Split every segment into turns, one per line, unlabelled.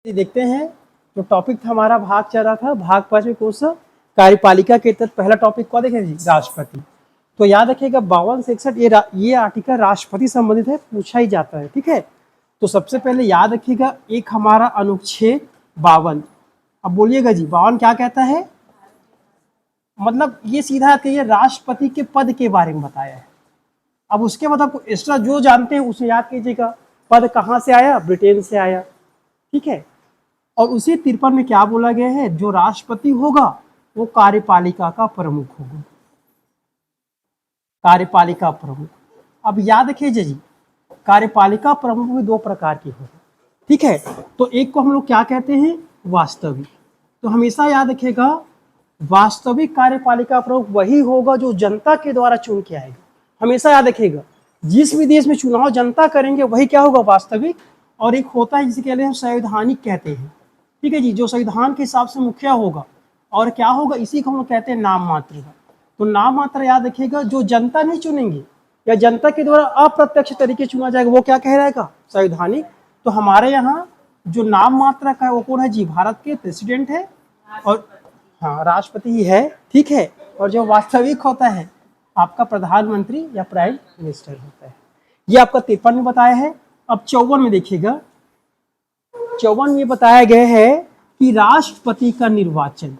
देखते हैं जो टॉपिक था हमारा भाग चल रहा था भाग 5 में कौन सा कार्यपालिका के तहत पहला टॉपिक क्या देखें जी राष्ट्रपति। तो याद रखिएगा 52-61 ये आर्टिकल राष्ट्रपति संबंधित है, पूछा ही जाता है। ठीक है, तो सबसे पहले याद रखिएगा एक हमारा अनुच्छेद 52। अब बोलिएगा जी 52 क्या कहता है, मतलब ये सीधा कहिए राष्ट्रपति के पद के बारे में बताया है। अब उसके बाद आपको एक्स्ट्रा जो जानते हैं उसे याद कीजिएगा, पद कहाँ से आया, ब्रिटेन से आया। ठीक है, और उसी 53 में क्या बोला गया है, जो राष्ट्रपति होगा वो कार्यपालिका का प्रमुख होगा, कार्यपालिका प्रमुख। अब याद रखिए जी कार्यपालिका प्रमुख भी दो प्रकार की होगी। ठीक है, तो एक को हम लोग क्या कहते हैं, वास्तविक। तो हमेशा याद रखिएगा वास्तविक कार्यपालिका प्रमुख वही होगा जो जनता के द्वारा चुन के आएगा। हमेशा याद रखिएगा जिस भी देश में चुनाव जनता करेंगे वही क्या होगा, वास्तविक। और एक होता है जिसे कहते हैं संवैधानिक कहते हैं। ठीक है जी, जो संविधान के हिसाब से मुखिया होगा। और क्या होगा, इसी को हम लोग कहते हैं नाम मात्र का। तो नाम मात्र याद रखिएगा जो जनता नहीं चुनेंगे या जनता के द्वारा अप्रत्यक्ष तरीके चुना जाएगा वो क्या कहलाएगा, संवैधानिक। तो हमारे यहाँ जो नाम मात्रा का है वो कौन है जी, भारत के प्रेसिडेंट है और हाँ राष्ट्रपति ही है। ठीक है, और जो वास्तविक होता है आपका प्रधानमंत्री या प्राइम मिनिस्टर होता है। ये आपका 53 में बताया है। अब 54 में देखिएगा, 54 में बताया गया है कि राष्ट्रपति का निर्वाचन।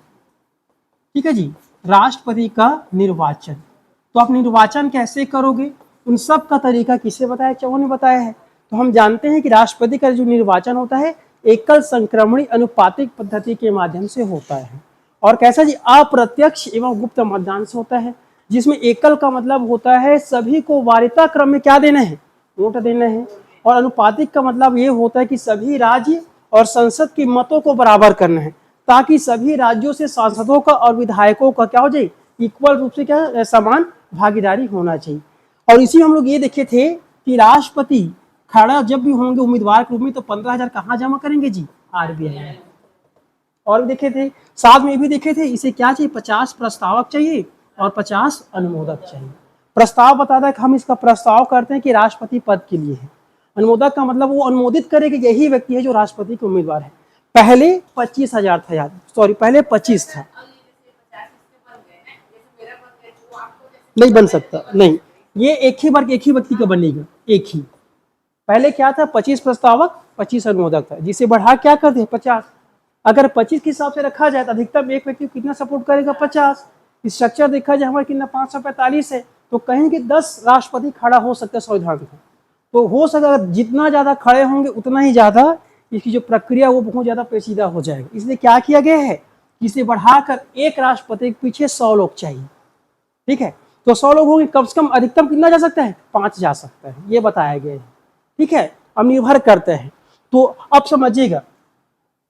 ठीक है जी, राष्ट्रपति का निर्वाचन। तो आप निर्वाचन कैसे करोगे, उन सब का तरीका किसे बताया, 54 में बताया है। तो हम जानते हैं कि राष्ट्रपति का जो निर्वाचन होता है एकल संक्रमणी अनुपातिक पद्धति के माध्यम से होता है। और कैसा जी, अप्रत्यक्ष एवं गुप्त मतदान से होता है, जिसमें एकल का मतलब होता है सभी को वारिता क्रम में क्या देना है, वोट देना है। और अनुपातिक का मतलब ये होता है कि सभी राज्य और संसद के मतों को बराबर करना है, ताकि सभी राज्यों से सांसदों का और विधायकों का क्या हो जाए, इक्वल रूप से क्या समान भागीदारी होना चाहिए। और इसी हम लोग ये देखे थे कि राष्ट्रपति खड़ा जब भी होंगे उम्मीदवार के रूप में तो 15,000 कहाँ जमा करेंगे जी, आरबीआई में। और भी देखे थे, साथ में भी देखे थे इसे क्या चाहिए, 50 प्रस्तावक चाहिए और 50 अनुमोदक चाहिए। प्रस्ताव बताता है कि हम इसका प्रस्ताव करते हैं कि राष्ट्रपति पद के लिए है। अनुमोदक का मतलब वो अनुमोदित करे कि यही व्यक्ति है जो राष्ट्रपति के उम्मीदवार है। पहले 25,000 था, याद सॉरी पहले 25 था, नहीं बन सकता, नहीं ये एक ही बार एक ही व्यक्ति का बनेगा, एक ही। पहले क्या था, 25 प्रस्तावक 25 अनुमोदक था, जिसे बढ़ा क्या करते हैं 50। अगर 25 के हिसाब से रखा जाए तो अधिकतम एक व्यक्ति कितना सपोर्ट करेगा, 50। स्ट्रक्चर देखा जाए हमारे कितना 545 है, तो कहें कि 10 राष्ट्रपति खड़ा हो सकता है संविधान का। तो हो सकता है जितना ज्यादा खड़े होंगे उतना ही ज्यादा इसकी जो प्रक्रिया वो बहुत ज्यादा पेचीदा हो जाएगा। इसलिए क्या किया गया है, इसे बढ़ाकर एक राष्ट्रपति के पीछे 100 लोग चाहिए। ठीक है, तो 100 लोग होंगे, कम से कम अधिकतम कितना जा सकता है, 5 जा सकता है, ये बताया गया है। ठीक है, अब निर्भर करते हैं। तो अब समझिएगा,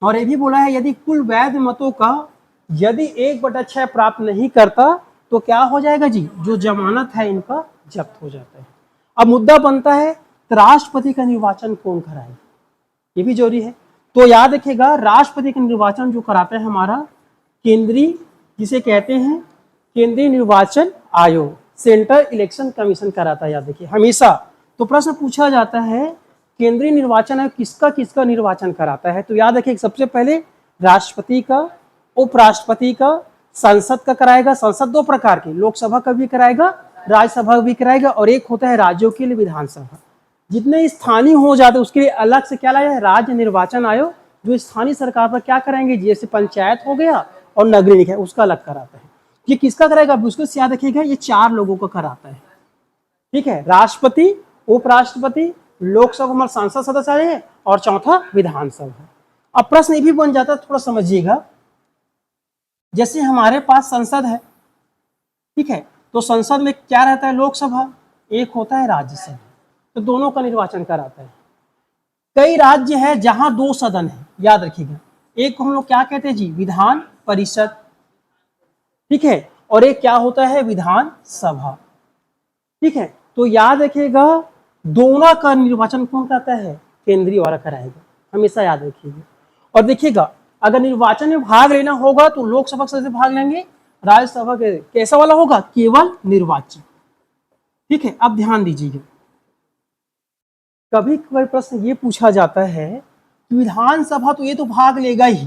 और ये भी बोला है यदि कुल वैध मतों का यदि 1/6 प्राप्त नहीं करता तो क्या हो जाएगा जी, जो जमानत है इनका जब्त हो जाता है। अब मुद्दा बनता है तो राष्ट्रपति का निर्वाचन कौन कराए, ये भी जरूरी है। तो याद रखिएगा राष्ट्रपति का निर्वाचन जो कराता है हमारा केंद्रीय, जिसे कहते हैं केंद्रीय निर्वाचन आयोग, सेंट्रल इलेक्शन कमीशन कराता है। याद रखिए हमेशा। तो प्रश्न पूछा जाता है केंद्रीय निर्वाचन आयोग किसका किसका निर्वाचन कराता है, तो याद रखिए सबसे पहले राष्ट्रपति का, उपराष्ट्रपति का, संसद का कराएगा। संसद दो प्रकार की, लोकसभा का भी कराएगा, राज्यसभा भी कराएगा, और एक होता है राज्यों के लिए विधानसभा। जितने स्थानीय हो जाते हैं उसके लिए अलग से क्या लाया है, राज्य निर्वाचन आयोग, जो स्थानीय सरकार पर क्या कराएंगे, जैसे पंचायत हो गया और नगरीय निकाय, उसका अलग कराता है। ये किसका कराएगा, उसको याद रखिएगा ये 4 लोगों का कराता है। ठीक है, राष्ट्रपति, उपराष्ट्रपति, लोकसभा में सांसद सदस्य है, और चौथा विधानसभा। अब प्रश्न ये भी बन जाता है, थोड़ा समझिएगा, जैसे हमारे पास संसद है, ठीक है, तो संसद में क्या रहता है, लोकसभा, एक होता है राज्यसभा, तो दोनों का निर्वाचन कराता है। कई राज्य है जहां 2 सदन है, याद रखिएगा, एक को हम लोग क्या कहते हैं जी, विधान परिषद, ठीक है, और एक क्या होता है, विधान सभा। ठीक है, तो याद रखिएगा दोनों का निर्वाचन कौन करता है, केंद्रीय वाला कराएगा, हमेशा याद रखिएगा। और देखिएगा अगर निर्वाचन में भाग लेना होगा तो लोकसभा के सदस्य भाग लेंगे, राज्यसभा के कैसा वाला होगा, केवल निर्वाचित। ठीक है, अब ध्यान दीजिएगा, कभी कभी प्रश्न ये पूछा जाता है विधानसभा तो ये तो भाग लेगा ही,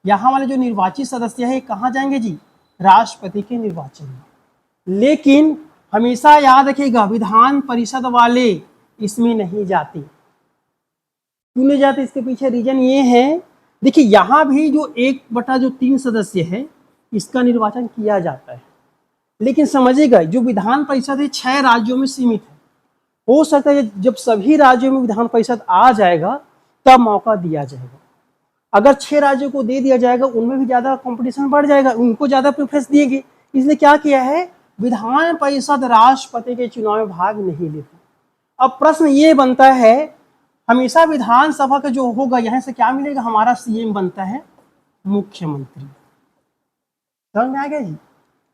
यहाँ वाले जो निर्वाचित सदस्य है कहाँ जाएंगे जी, राष्ट्रपति के निर्वाचन में। लेकिन हमेशा याद रखिएगा विधान परिषद वाले इसमें नहीं जाते। क्यों नहीं जाते, इसके पीछे रीजन ये है, देखिए यहाँ भी जो 1/3 सदस्य है इसका निर्वाचन किया जाता है, लेकिन समझिएगा जो विधान परिषद है 6 राज्यों में सीमित है। हो सकता है जब सभी राज्यों में विधान परिषद आ जाएगा तब मौका दिया जाएगा। अगर 6 राज्यों को दे दिया जाएगा उनमें भी ज्यादा कंपटीशन बढ़ जाएगा, उनको ज्यादा प्रेफरेंस दिएंगे। इसलिए क्या किया है, विधान परिषद राष्ट्रपति के चुनाव में भाग नहीं लेती। अब प्रश्न ये बनता है, हमेशा विधानसभा का जो होगा यहाँ से क्या मिलेगा, हमारा सीएम बनता है मुख्यमंत्री। समझ में आ गया जी।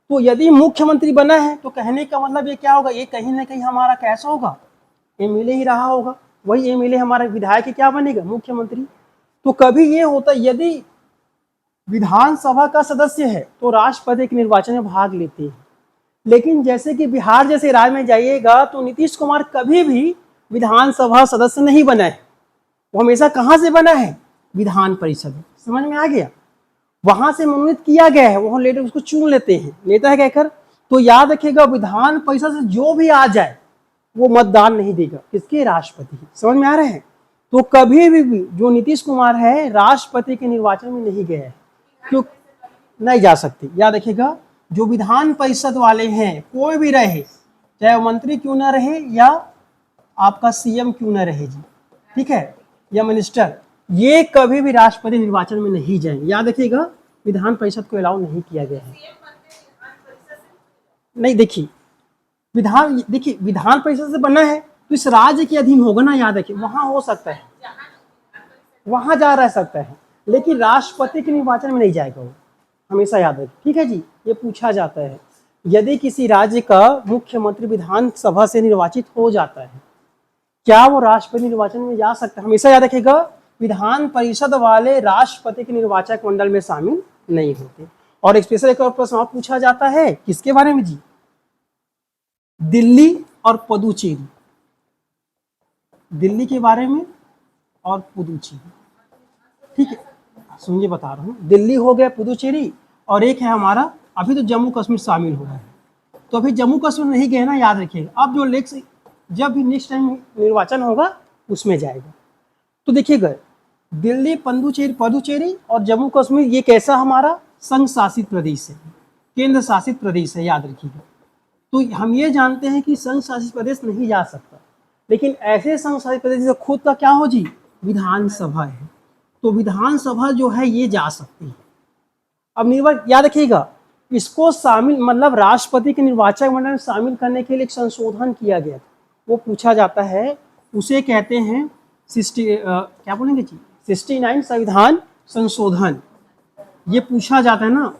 तो यदि मुख्यमंत्री बना है तो कहने का मतलब ये क्या होगा, ये कहीं ना कहीं हमारा कैसा होगा, एमएलए ही रहा होगा। वही एमएलए हमारा विधायक क्या बनेगा, मुख्यमंत्री। तो कभी ये होता है यदि विधानसभा का सदस्य है तो राष्ट्रपति के निर्वाचन में भाग लेते हैं। लेकिन जैसे कि बिहार जैसे राज्य में जाइएगा तो नीतीश कुमार कभी भी विधानसभा सदस्य नहीं बना है, वो हमेशा कहाँ से बना है, विधान परिषद। समझ में आ गया, वहां से मनोनीत किया गया है, वहां लेटर उसको चुन लेते हैं, नेता है कहकर। तो याद रखिएगा विधान परिषद से जो भी आ जाए वो मतदान नहीं देगा, किसके, राष्ट्रपति। समझ में आ रहे हैं। तो कभी भी जो नीतीश कुमार है राष्ट्रपति के निर्वाचन में नहीं गया है, क्यों नहीं जा सकते। याद रखिएगा जो विधान परिषद वाले हैं कोई भी रहे, चाहे वो मंत्री क्यों ना रहे या आपका सीएम क्यों ना रहे जी, ठीक है, या मिनिस्टर, ये कभी भी राष्ट्रपति निर्वाचन में नहीं जाएंगे। याद रखिएगा विधान परिषद को अलाउ नहीं किया गया है। नहीं देखिए विधान परिषद से बना है तो इस राज्य के अधीन होगा ना, याद रखिए वहां हो सकता है, वहां जा रह सकता है, लेकिन राष्ट्रपति के निर्वाचन में नहीं जाएगा वो, हमेशा याद रखिए, ठीक है जी। ये पूछा जाता है यदि किसी राज्य का मुख्यमंत्री विधानसभा से निर्वाचित हो जाता है क्या वो राष्ट्रपति निर्वाचन में जा सकता है, हमेशा याद रखिएगा विधान परिषद वाले राष्ट्रपति के निर्वाचक मंडल में शामिल नहीं होते। और स्पेशल एक और प्रश्न और पूछा जाता है किसके बारे में जी, दिल्ली और पुदुचेरी, दिल्ली के बारे में और पुदुचेरी, ठीक है, सुनिए बता रहा हूँ। दिल्ली हो गया, पुदुचेरी, और एक है हमारा अभी तो जम्मू कश्मीर शामिल हो गया है, तो अभी जम्मू कश्मीर नहीं गए ना, याद रखिएगा। अब जो जब भी नेक्स्ट टाइम निर्वाचन होगा उसमें जाएगा। तो देखिएगा दिल्ली, पुदुचेरी और जम्मू कश्मीर ये कैसा हमारा संघ शासित प्रदेश है, केंद्र शासित प्रदेश है, याद रखिएगा। तो हम ये जानते हैं कि संघ शासित प्रदेश नहीं जा सकता, लेकिन ऐसे संघ शासित प्रदेश खुद का क्या हो जी, विधानसभा है, तो विधानसभा जो है ये जा सकती है। अब याद रखिएगा इसको शामिल मतलब राष्ट्रपति के निर्वाचक मंडल में शामिल करने के लिए एक संशोधन किया गया था, वो पूछा जाता है, उसे कहते हैं क्या बोलेंगे जी, 69 संविधान संशोधन। ये पूछा जाता है ना,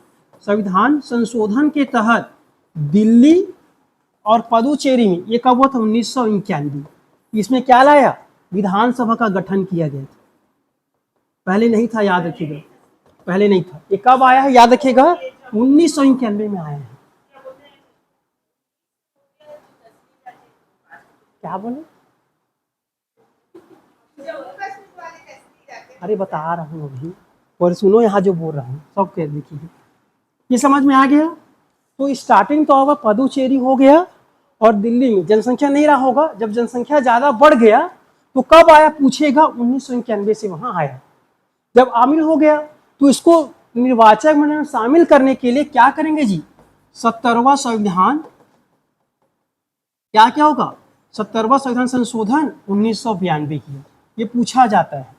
संविधान संशोधन के तहत दिल्ली और पुदुचेरी में ये कब हुआ था, 1991। इसमें क्या लाया, विधानसभा का गठन किया गया था, पहले नहीं था, याद रखिएगा पहले नहीं था। ये कब आया है, याद रखिएगा 1991 में आया है। क्या बोले, अरे बता रहा हूँ अभी, और सुनो यहाँ जो बोल रहा हूँ सब कह देखिए, ये समझ में आ गया। तो स्टार्टिंग तो होगा पुदुचेरी हो गया, और दिल्ली में जनसंख्या नहीं रहा होगा, जब जनसंख्या ज्यादा बढ़ गया तो कब आया पूछेगा, 1991 से वहां आया। जब आमिर हो गया तो इसको निर्वाचक मंडल में शामिल करने के लिए क्या करेंगे जी, 70वां संविधान, क्या क्या होगा, 70वां संविधान संशोधन 1992 की, ये पूछा जाता है।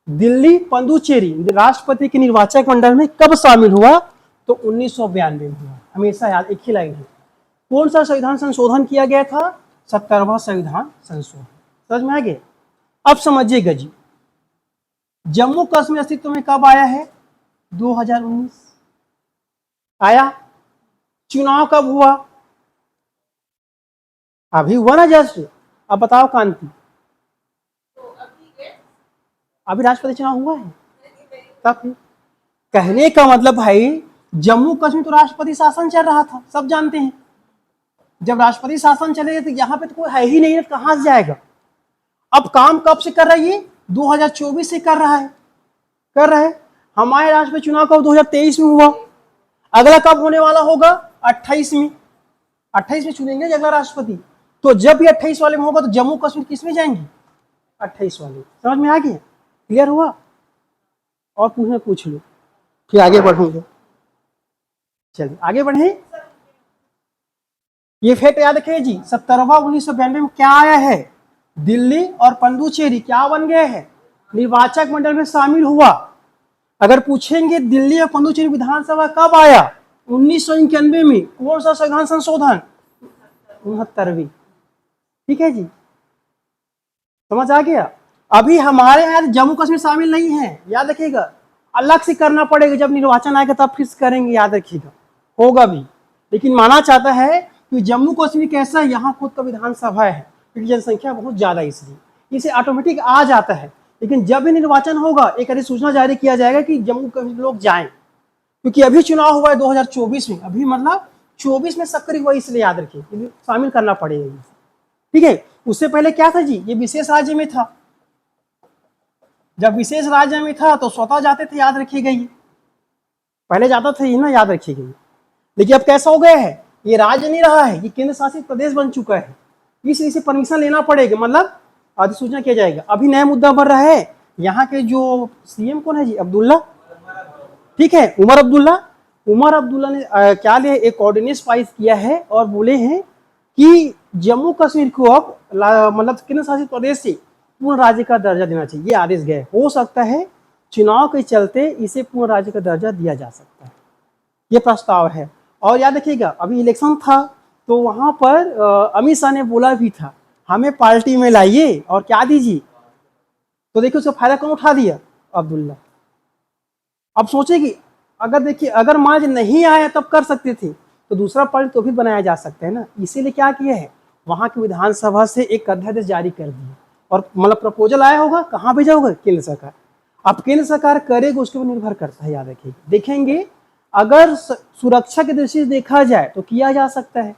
दिल्ली पुदुचेरी राष्ट्रपति के निर्वाचक मंडल में कब शामिल हुआ, तो 1992 में हुआ, हमेशा याद, एक ही लाइन है। कौन सा संविधान संशोधन किया गया था, 70वां संविधान संशोधन। समझ में आ गया। अब समझिएगा जी, जम्मू कश्मीर अस्तित्व में कब आया है, 2019 आया। चुनाव कब हुआ, अभी हुआ ना जस्ट। अब बताओ कांति, अभी राष्ट्रपति चुनाव हुआ है तब। कहने का मतलब भाई जम्मू कश्मीर तो राष्ट्रपति शासन चल रहा था, सब जानते हैं। जब राष्ट्रपति शासन चलेगा तो यहाँ पे तो कोई है ही नहीं, कहां से जाएगा। अब काम कब से कर रही है, 2024 से कर रहा है। हमारे राष्ट्रपति चुनाव कब 2023 में हुआ, अगला कब होने वाला होगा 28 में। 28 में चुनेंगे अगला राष्ट्रपति। तो जब भी 28 वाले में होगा तो जम्मू कश्मीर किस में जाएंगे, 28 वाले। समझ में आ गया, क्लियर हुआ? और पूछ लो फिर आगे बढ़ूंगा। चलिए आगे बढ़े। ये फैक्ट याद रखिए जी, 17वां 1992 में क्या आया है, दिल्ली और पुडुचेरी क्या बन गए हैं, निर्वाचक मंडल में शामिल हुआ। अगर पूछेंगे दिल्ली और पुडुचेरी विधानसभा कब आया, 1991 में। कौन सा संविधान संशोधन, 69वीं। ठीक है जी, समझ आ गया। अभी हमारे यहाँ जम्मू कश्मीर शामिल नहीं है, याद रखिएगा। अलग से करना पड़ेगा, जब निर्वाचन आएगा तब फिर करेंगे, याद रखिएगा, होगा भी। लेकिन माना चाहता है कि जम्मू कश्मीर कैसा है, यहाँ खुद का विधानसभा है, क्योंकि जनसंख्या बहुत ज्यादा है, इसलिए इसे ऑटोमेटिक आ जाता है। लेकिन जब भी निर्वाचन होगा एक अधिसूचना जारी किया जाएगा कि जम्मू कश्मीर लोग जाएं, क्योंकि अभी चुनाव हुआ है 2024 में, अभी मतलब 24 में सक्रिय हुआ, इसलिए याद रखिए शामिल करना पड़ेगा। ठीक है, उससे पहले क्या था जी, ये विशेष राज्य में था। जब विशेष राज्य में था तो स्वतः जाते थे, याद रखिएगा, ये पहले जाता था ये ना, याद रखिएगा। लेकिन अब कैसा हो गया है, ये राज्य नहीं रहा है, ये केंद्र शासित प्रदेश बन चुका है, इसलिए इसे परमिशन लेना पड़ेगा, मतलब अधिसूचना किया जाएगा। अभी नया मुद्दा बन रहा है, यहाँ के जो सीएम कौन है जी, अब्दुल्ला, ठीक है, उमर अब्दुल्ला ने क्या लिया, एक ऑर्डिनेंस पास किया है और बोले हैं कि जम्मू कश्मीर को अब मतलब केंद्र शासित प्रदेश से पूर्ण राज्य का दर्जा देना चाहिए। ये आदेश गए, हो सकता है चुनाव के चलते इसे पूर्ण राज्य का दर्जा दिया जा सकता है, ये प्रस्ताव है। और याद रखिएगा अभी इलेक्शन था तो वहां पर अमित शाह ने बोला भी था हमें पार्टी में लाइए और क्या दीजिए, तो देखिए उसका फायदा कौन उठा दिया, अब्दुल्ला। अब सोचे कि अगर देखिए अगर मान नहीं आया तब कर सकते थे, तो दूसरा पार्टी तो भी बनाया जा सकता है ना, इसीलिए क्या किया है, वहां की विधानसभा से एक अध्यादेश जारी कर दिया और मतलब प्रपोजल आया होगा, कहाँ भेजा होगा, केंद्र सरकार। अब केंद्र सरकार करेगा उसके ऊपर निर्भर करता है, याद रखिए। देखेंगे अगर सुरक्षा की दृष्टि से देखा जाए तो किया जा सकता है,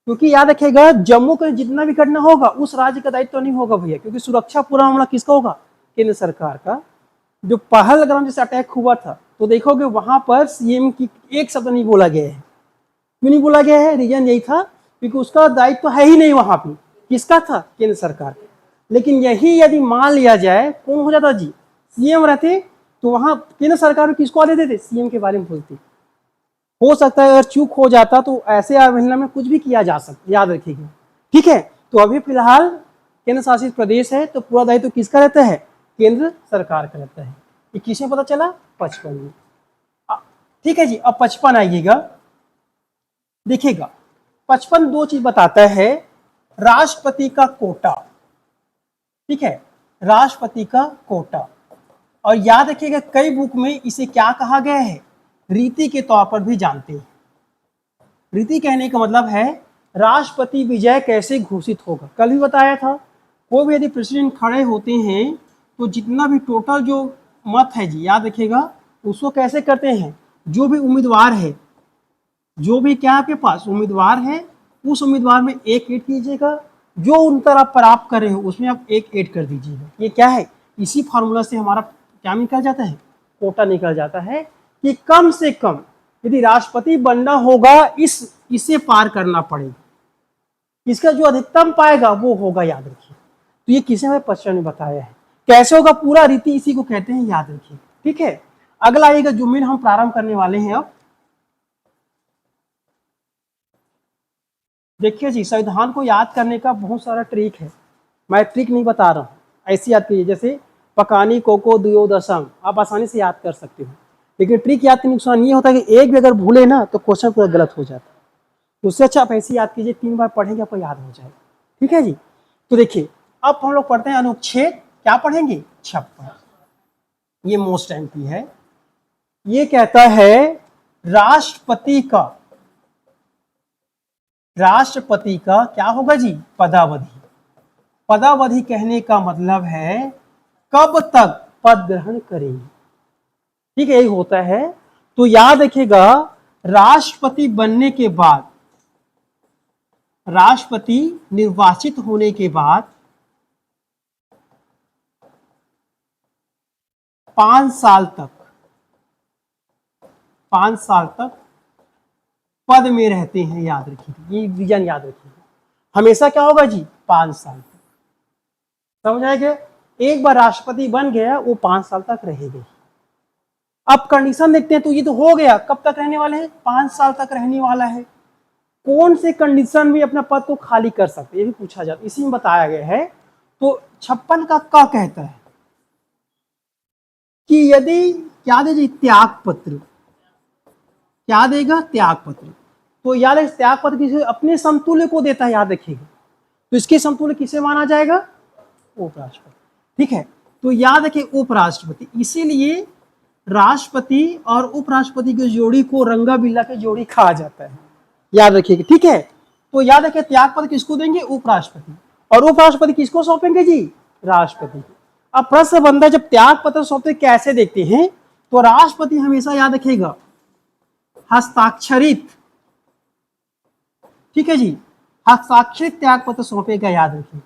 क्योंकि याद रखिएगा जम्मू का जितना भी घटना होगा उस राज्य का दायित्व नहीं होगा भैया, क्योंकि सुरक्षा पूरा मामला किसका होगा, केंद्र सरकार का। जो पहलगाम जैसे अटैक हुआ था तो देखोगे वहां पर सीएम की एक शब्द नहीं बोला गया है। क्यों नहीं बोला गया है, रीजन यही था क्योंकि उसका दायित्व है ही नहीं वहां पे, किसका था, केंद्र सरकार। लेकिन यही यदि मान लिया जाए कौन हो जाता जी, सीएम रहते, तो वहां केंद्र सरकार किसको आ देते थे, सीएम के बारे में बोलती। हो सकता है अगर चूक हो जाता तो ऐसे अवहेलना में कुछ भी किया जा सकता, याद रखिएगा। ठीक है, तो अभी फिलहाल केंद्र शासित प्रदेश है तो पूरा दायित्व किसका रहता है, केंद्र सरकार का रहता है। 21 में पता चला, 55 में। ठीक है जी, अब 55 आइएगा, देखिएगा 55 दो चीज बताता है, राष्ट्रपति का कोटा, ठीक है, राष्ट्रपति का कोटा। और याद रखिएगा कई बुक में इसे क्या कहा गया है, रीति के तौर पर भी जानते हैं। रीति कहने का मतलब है राष्ट्रपति विजय कैसे घोषित होगा, कल भी बताया था। कोई भी यदि प्रेसिडेंट खड़े होते हैं तो जितना भी टोटल जो मत है जी, याद रखिएगा उसको कैसे करते हैं, जो भी उम्मीदवार है, जो भी क्या आपके पास उम्मीदवार है उस उम्मीदवार में एक ऐड कीजिएगा, जो उत्तर आप प्राप्त कर रहे हो उसमें आप एक ऐड कर दीजिएगा। ये क्या है, इसी फॉर्मूला से हमारा क्या निकल जाता है, कोटा निकल जाता है कि कम से कम यदि राष्ट्रपति बनना होगा इसे पार करना पड़ेगा, इसका जो अधिकतम पाएगा वो होगा, याद रखिए। तो ये किसे हमें 55 में बताया है, कैसे होगा पूरा रीति इसी को कहते हैं, याद रखिए। ठीक है, अगला आएगा जो में हम प्रारंभ करने वाले हैं। अब देखिए जी, संविधान को याद करने का बहुत सारा ट्रिक है, मैं ट्रिक नहीं बता रहा हूँ, ऐसे याद कीजिए जैसे पकानी कोको दुयो दशम, आप आसानी से याद कर सकते हो। लेकिन ट्रिक याद करने का नुकसान ये होता है कि एक भी अगर भूले ना तो क्वेश्चन पूरा गलत हो जाता है। उससे अच्छा आप ऐसे याद कीजिए, 3 बार पढ़ेंगे आपको याद हो जाएगा। ठीक है जी, तो देखिए अब हम लोग पढ़ते हैं अनुच्छेद, क्या पढ़ेंगे, 56। ये मोस्ट एमपी है। ये कहता है राष्ट्रपति का क्या होगा जी, पदावधि। पदावधि कहने का मतलब है कब तक पद ग्रहण करेंगे, ठीक है, यही होता है। तो याद रखिएगा राष्ट्रपति बनने के बाद, राष्ट्रपति निर्वाचित होने के बाद 5 साल तक, 5 साल तक पद में रहते हैं। याद रखिए, ये रीजन याद रखिए। हमेशा क्या होगा जी? 5 साल तक। समझ आएगा? एक बार राष्ट्रपति बन गया, वो 5 साल तक रहेगा। अब कंडीशन देखते हैं। तो ये तो हो गया, कब तक रहने वाले हैं? 5 साल तक रहने वाला है। कौन से कंडीशन में अपना पद को खाली कर सकते, ये भी पूछा जाता है, इसी में बताया गया है। तो 56 का क कहता है कि यदि क्या दे जी? त्याग पत्र। क्या देगा? त्याग पत्र। तो याद है, त्याग पत्र किसे? अपने समतुल्य को देता है, याद रखिएगा। तो इसके समतुल्य किसे माना जाएगा? उपराष्ट्रपति। ठीक है, तो याद रखिए उपराष्ट्रपति। इसीलिए राष्ट्रपति और उपराष्ट्रपति की जोड़ी को रंगा बिल्ला की जोड़ी कहा जाता है। याद रखिएगा, ठीक है। तो याद रखिए, त्याग पत्र किसको देंगे? उपराष्ट्रपति। और उपराष्ट्रपति किसको सौंपेंगे जी? राष्ट्रपति। अब प्रश्न बनता है, जब त्याग पत्र सौंपते कैसे देखते हैं? तो राष्ट्रपति हमेशा याद रखिएगा हस्ताक्षरित, ठीक है जी, हस्ताक्षरित त्याग पत्र सौंपेगा। याद रखिए,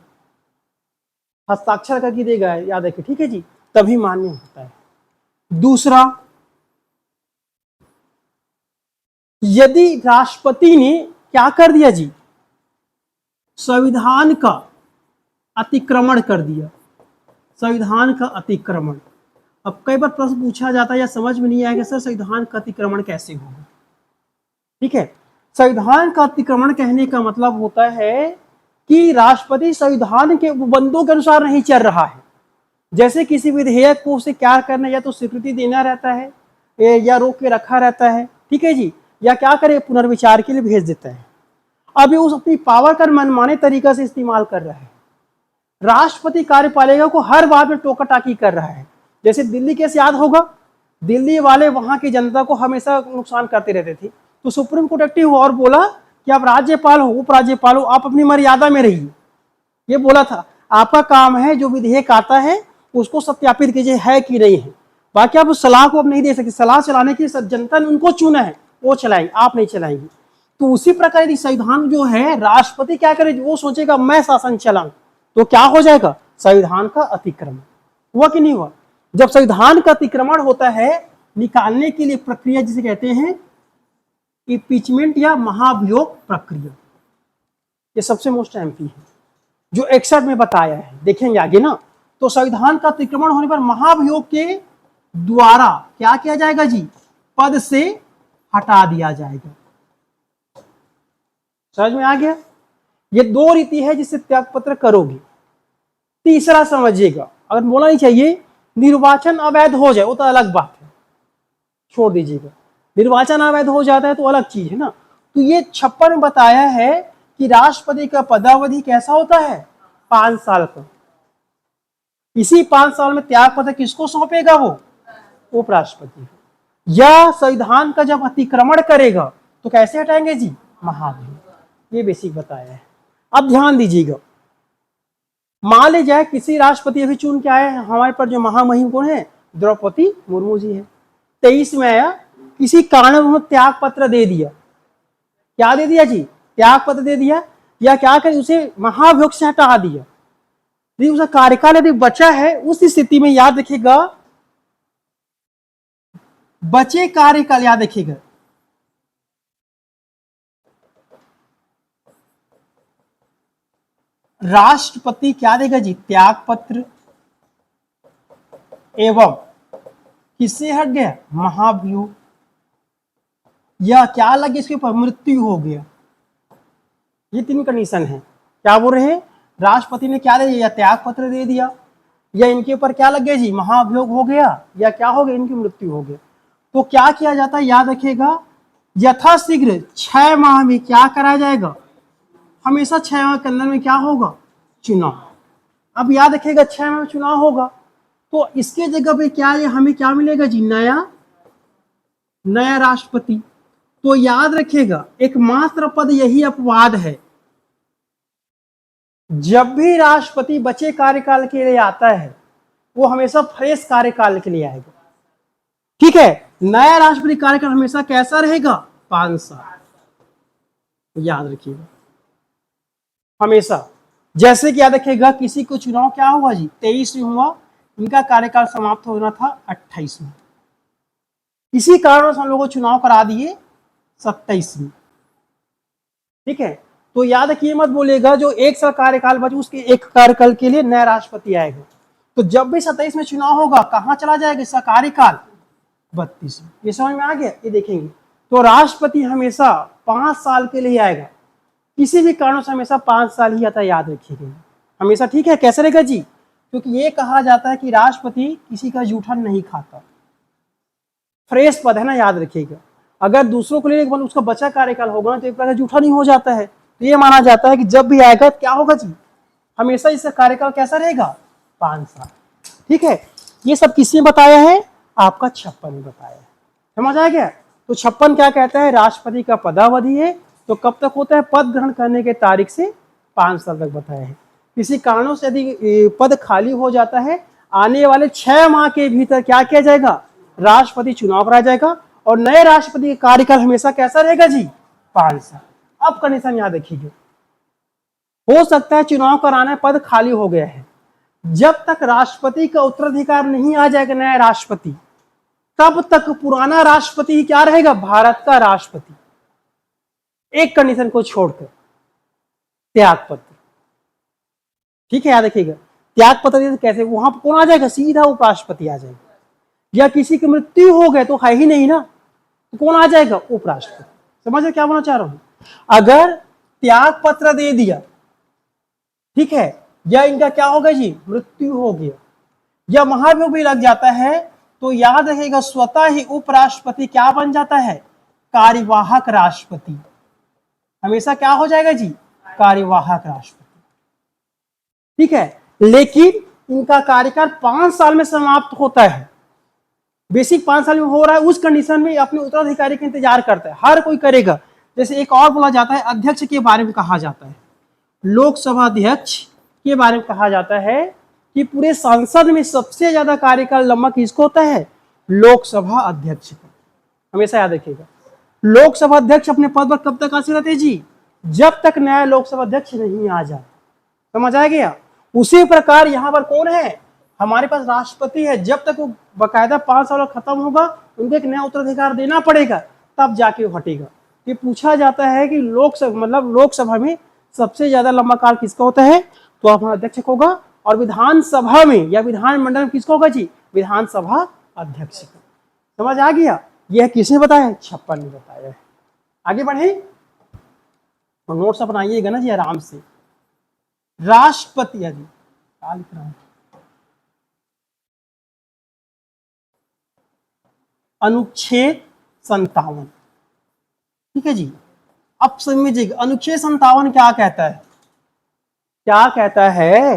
हस्ताक्षर करके देगा, याद रखिए, ठीक है जी, तभी मान्य होता है। दूसरा, यदि राष्ट्रपति ने क्या कर दिया जी? संविधान का अतिक्रमण कर दिया, संविधान का अतिक्रमण। अब कई बार प्रश्न पूछा जाता है या समझ में नहीं आएगा, सर संविधान का अतिक्रमण कैसे होगा? ठीक है, संविधान का अतिक्रमण कहने का मतलब होता है कि राष्ट्रपति संविधान के उपबंधों के अनुसार नहीं चल रहा है। जैसे किसी विधेयक को उसे क्या करना, या तो स्वीकृति देना रहता है या रोक के रखा रहता है, ठीक है जी, या क्या करे, पुनर्विचार के लिए भेज देता है। अब ये उस अपनी पावर का मनमाने तरीका से इस्तेमाल कर रहा है। राष्ट्रपति कार्यपालिका को हर बात में टोका टाकी कर रहा है। जैसे दिल्ली केस याद होगा, दिल्ली वाले वहां की जनता को हमेशा नुकसान करते रहते थे। तो सुप्रीम कोर्ट एक्टिव हुआ और बोला कि आप राज्यपाल हो, उपराज्यपाल हो, आप अपनी मर्यादा में रहिए। ये बोला था, आपका काम है जो विधेयक आता है उसको सत्यापित कीजिए है कि नहीं है। बाकी आप उस सलाह को आप नहीं दे सकते। सलाह चलाने की जनता ने उनको चुना है, वो चलाएंगे, आप नहीं चलाएंगे। तो उसी प्रकार संविधान जो है, राष्ट्रपति क्या करे, वो सोचेगा मैं शासन चलाऊं, तो क्या हो जाएगा? संविधान का अतिक्रमण। हुआ कि नहीं हुआ? जब संविधान का अतिक्रमण होता है, निकालने के लिए प्रक्रिया जिसे कहते हैं इम्पीचमेंट या महाभियोग प्रक्रिया, ये सबसे मोस्ट एमपी है जो 61 में बताया है, देखेंगे आगे ना। तो संविधान का अतिक्रमण होने पर महाभियोग के द्वारा क्या किया जाएगा जी? पद से हटा दिया जाएगा। समझ में आ गया? ये दो रीति है जिससे त्यागपत्र करोगे। तीसरा समझिएगा, अगर बोला नहीं चाहिए निर्वाचन अवैध हो जाए, वो तो अलग बात है, छोड़ दीजिएगा। निर्वाचन अवैध हो जाता है तो अलग चीज है ना। तो ये 56 में बताया है कि राष्ट्रपति का पदावधि कैसा होता है? 5 साल का। इसी 5 साल में त्यागपत्र किसको सौंपेगा? वो उपराष्ट्रपति। या संविधान का जब अतिक्रमण करेगा तो कैसे हटाएंगे जी? महाभियोग। ये बेसिक बताया है। अब ध्यान दीजिएगा, मान ले जाए किसी राष्ट्रपति अभी चुन के आए, हमारे पर जो महामहिम कौन है? द्रौपदी मुर्मू जी है। 23 में आया, किसी कारण उन्होंने त्याग पत्र दे दिया। क्या दे दिया जी? त्याग पत्र दे दिया, या क्या करे, उसे महाभियोग से हटा दिया। यदि उसका कार्यकाल यदि बचा है, उस स्थिति में याद रखिएगा बचे कार्यकाल, याद रखिएगा राष्ट्रपति क्या देगा जी? त्याग पत्र एवं किससे हट गया? महाभियोग। या क्या लगे इसके ऊपर? मृत्यु हो गया। ये 3 कंडीशन है। क्या बोल रहे हैं? राष्ट्रपति ने क्या दे दिया? या त्याग पत्र दे दिया, या इनके ऊपर क्या लग गया जी? महाभियोग हो गया, या क्या हो गया? इनकी मृत्यु हो गया। तो क्या किया जाता है? याद रखिएगा यथाशीघ्र 6 माह में क्या कराया जाएगा? हमेशा 6 माह के अंदर में क्या होगा? चुनाव। अब याद रखिएगा 6 माह में चुनाव होगा, तो इसके जगह पे क्या है? हमें क्या मिलेगा जी? नया राष्ट्रपति। तो याद रखिएगा एकमात्र पद यही अपवाद है, जब भी राष्ट्रपति बचे कार्यकाल के लिए आता है वो हमेशा फ्रेश कार्यकाल के लिए आएगा। ठीक है, नया राष्ट्रपति कार्यकाल हमेशा कैसा रहेगा? 5 साल। याद रखिएगा हमेशा। जैसे कि याद रखिएगा किसी को चुनाव क्या हुआ जी? 23 में हुआ, इनका कार्यकाल समाप्त होना था 28 में, इसी कारण से हम लोगों को चुनाव करा दिए 27 में। ठीक है, तो याद रखिए, मत बोलेगा जो 1 साल कार्यकाल बचे उसके 1 कार्यकाल के लिए नया राष्ट्रपति आएगा। तो जब भी 27 में चुनाव होगा कहां चला जाएगा इसका कार्यकाल? 32 में। ये समझ में आ गया? ये देखेंगे तो राष्ट्रपति हमेशा 5 साल के लिए आएगा, किसी भी कारणों से हमेशा 5 साल ही आता है, याद रखिएगा हमेशा। ठीक है, कैसे रहेगा जी? क्योंकि ये कहा जाता है कि राष्ट्रपति किसी का जूठा नहीं खाता, फ्रेश पद है ना, याद रखिएगा। अगर दूसरों को लिए उसका बचा कार्यकाल होगा ना तो एक प्रकार जूठा नहीं हो जाता है। तो ये माना जाता है कि जब भी आएगा क्या होगा जी, हमेशा इसका कार्यकाल कैसा रहेगा? 5 साल। ठीक है, ये सब किसने बताया है? आपका 56 ने बताया है। समझ आ गया? तो 56 क्या कहता है? राष्ट्रपति का पदावधि है तो कब तक होता है? पद ग्रहण करने के तारीख से 5 साल तक बताया है। किसी कारणों से यदि पद खाली हो जाता है, आने वाले 6 माह के भीतर क्या किया जाएगा? राष्ट्रपति चुनाव कराया जाएगा और नए राष्ट्रपति का कार्यकाल हमेशा कैसा रहेगा जी? 5 साल। अब कंडीशन याद रखिएगा, हो सकता है चुनाव कराना है, पद खाली हो गया है, जब तक राष्ट्रपति का उत्तराधिकार नहीं आ जाएगा नया राष्ट्रपति, तब तक पुराना राष्ट्रपति ही क्या रहेगा? भारत का राष्ट्रपति। एक कंडीशन को छोड़कर, त्याग पत्र। ठीक है, याद रखिएगा, त्याग पत्र कैसे? वहां पर कौन आ जाएगा? सीधा उपराष्ट्रपति आ जाएगा। या किसी की मृत्यु हो गए तो है ही नहीं ना, तो कौन आ जाएगा? उपराष्ट्रपति। समझ रहे क्या बोलना चाह रहा हूं? अगर त्याग पत्र दे दिया, ठीक है, या इनका क्या होगा जी? मृत्यु हो गया या महाभियोग भी लग जाता है, तो याद रखेगा स्वतः ही उपराष्ट्रपति क्या बन जाता है? कार्यवाहक राष्ट्रपति। हमेशा क्या हो जाएगा जी? कार्यवाहक राष्ट्रपति। ठीक है, लेकिन इनका कार्यकाल 5 साल में समाप्त होता है। बेसिक 5 साल में हो रहा है, उस कंडीशन में अपने उत्तराधिकारी का इंतजार करता है, हर कोई करेगा। जैसे एक और बोला जाता है, अध्यक्ष के बारे में कहा जाता है, लोकसभा अध्यक्ष के बारे में कहा जाता है कि पूरे संसद में सबसे ज्यादा कार्यकाल लंबा किसको होता है? लोकसभा अध्यक्ष को। हमेशा याद रखिएगा, लोकसभा अध्यक्ष अपने पद पर कब तक आसीन रहते जी? जब तक नया लोकसभा अध्यक्ष नहीं आ जाए। समझ आ गया? उसी प्रकार यहां पर कौन है? हमारे पास राष्ट्रपति है, जब तक वो बकायदा 5 साल खत्म होगा उनको एक नया उत्तराधिकार देना पड़ेगा, तब जाके वो हटेगा। ये पूछा जाता है कि लोकसभा में सबसे ज्यादा लंबा काल किसका होता है? तो हमारा अध्यक्ष होगा। और विधानसभा में या विधानमंडल में किसका होगा जी? विधानसभा अध्यक्ष का। समझ आ गया? यह किसने बताया? 56 ने बताया है। आगे बढ़े, नोट्स अपनाइएगा ना जी आराम से। राष्ट्रपति यदि अनुच्छेद 57, ठीक है जी। अब समझिएगा अनुच्छेद 57 क्या कहता है? क्या कहता है?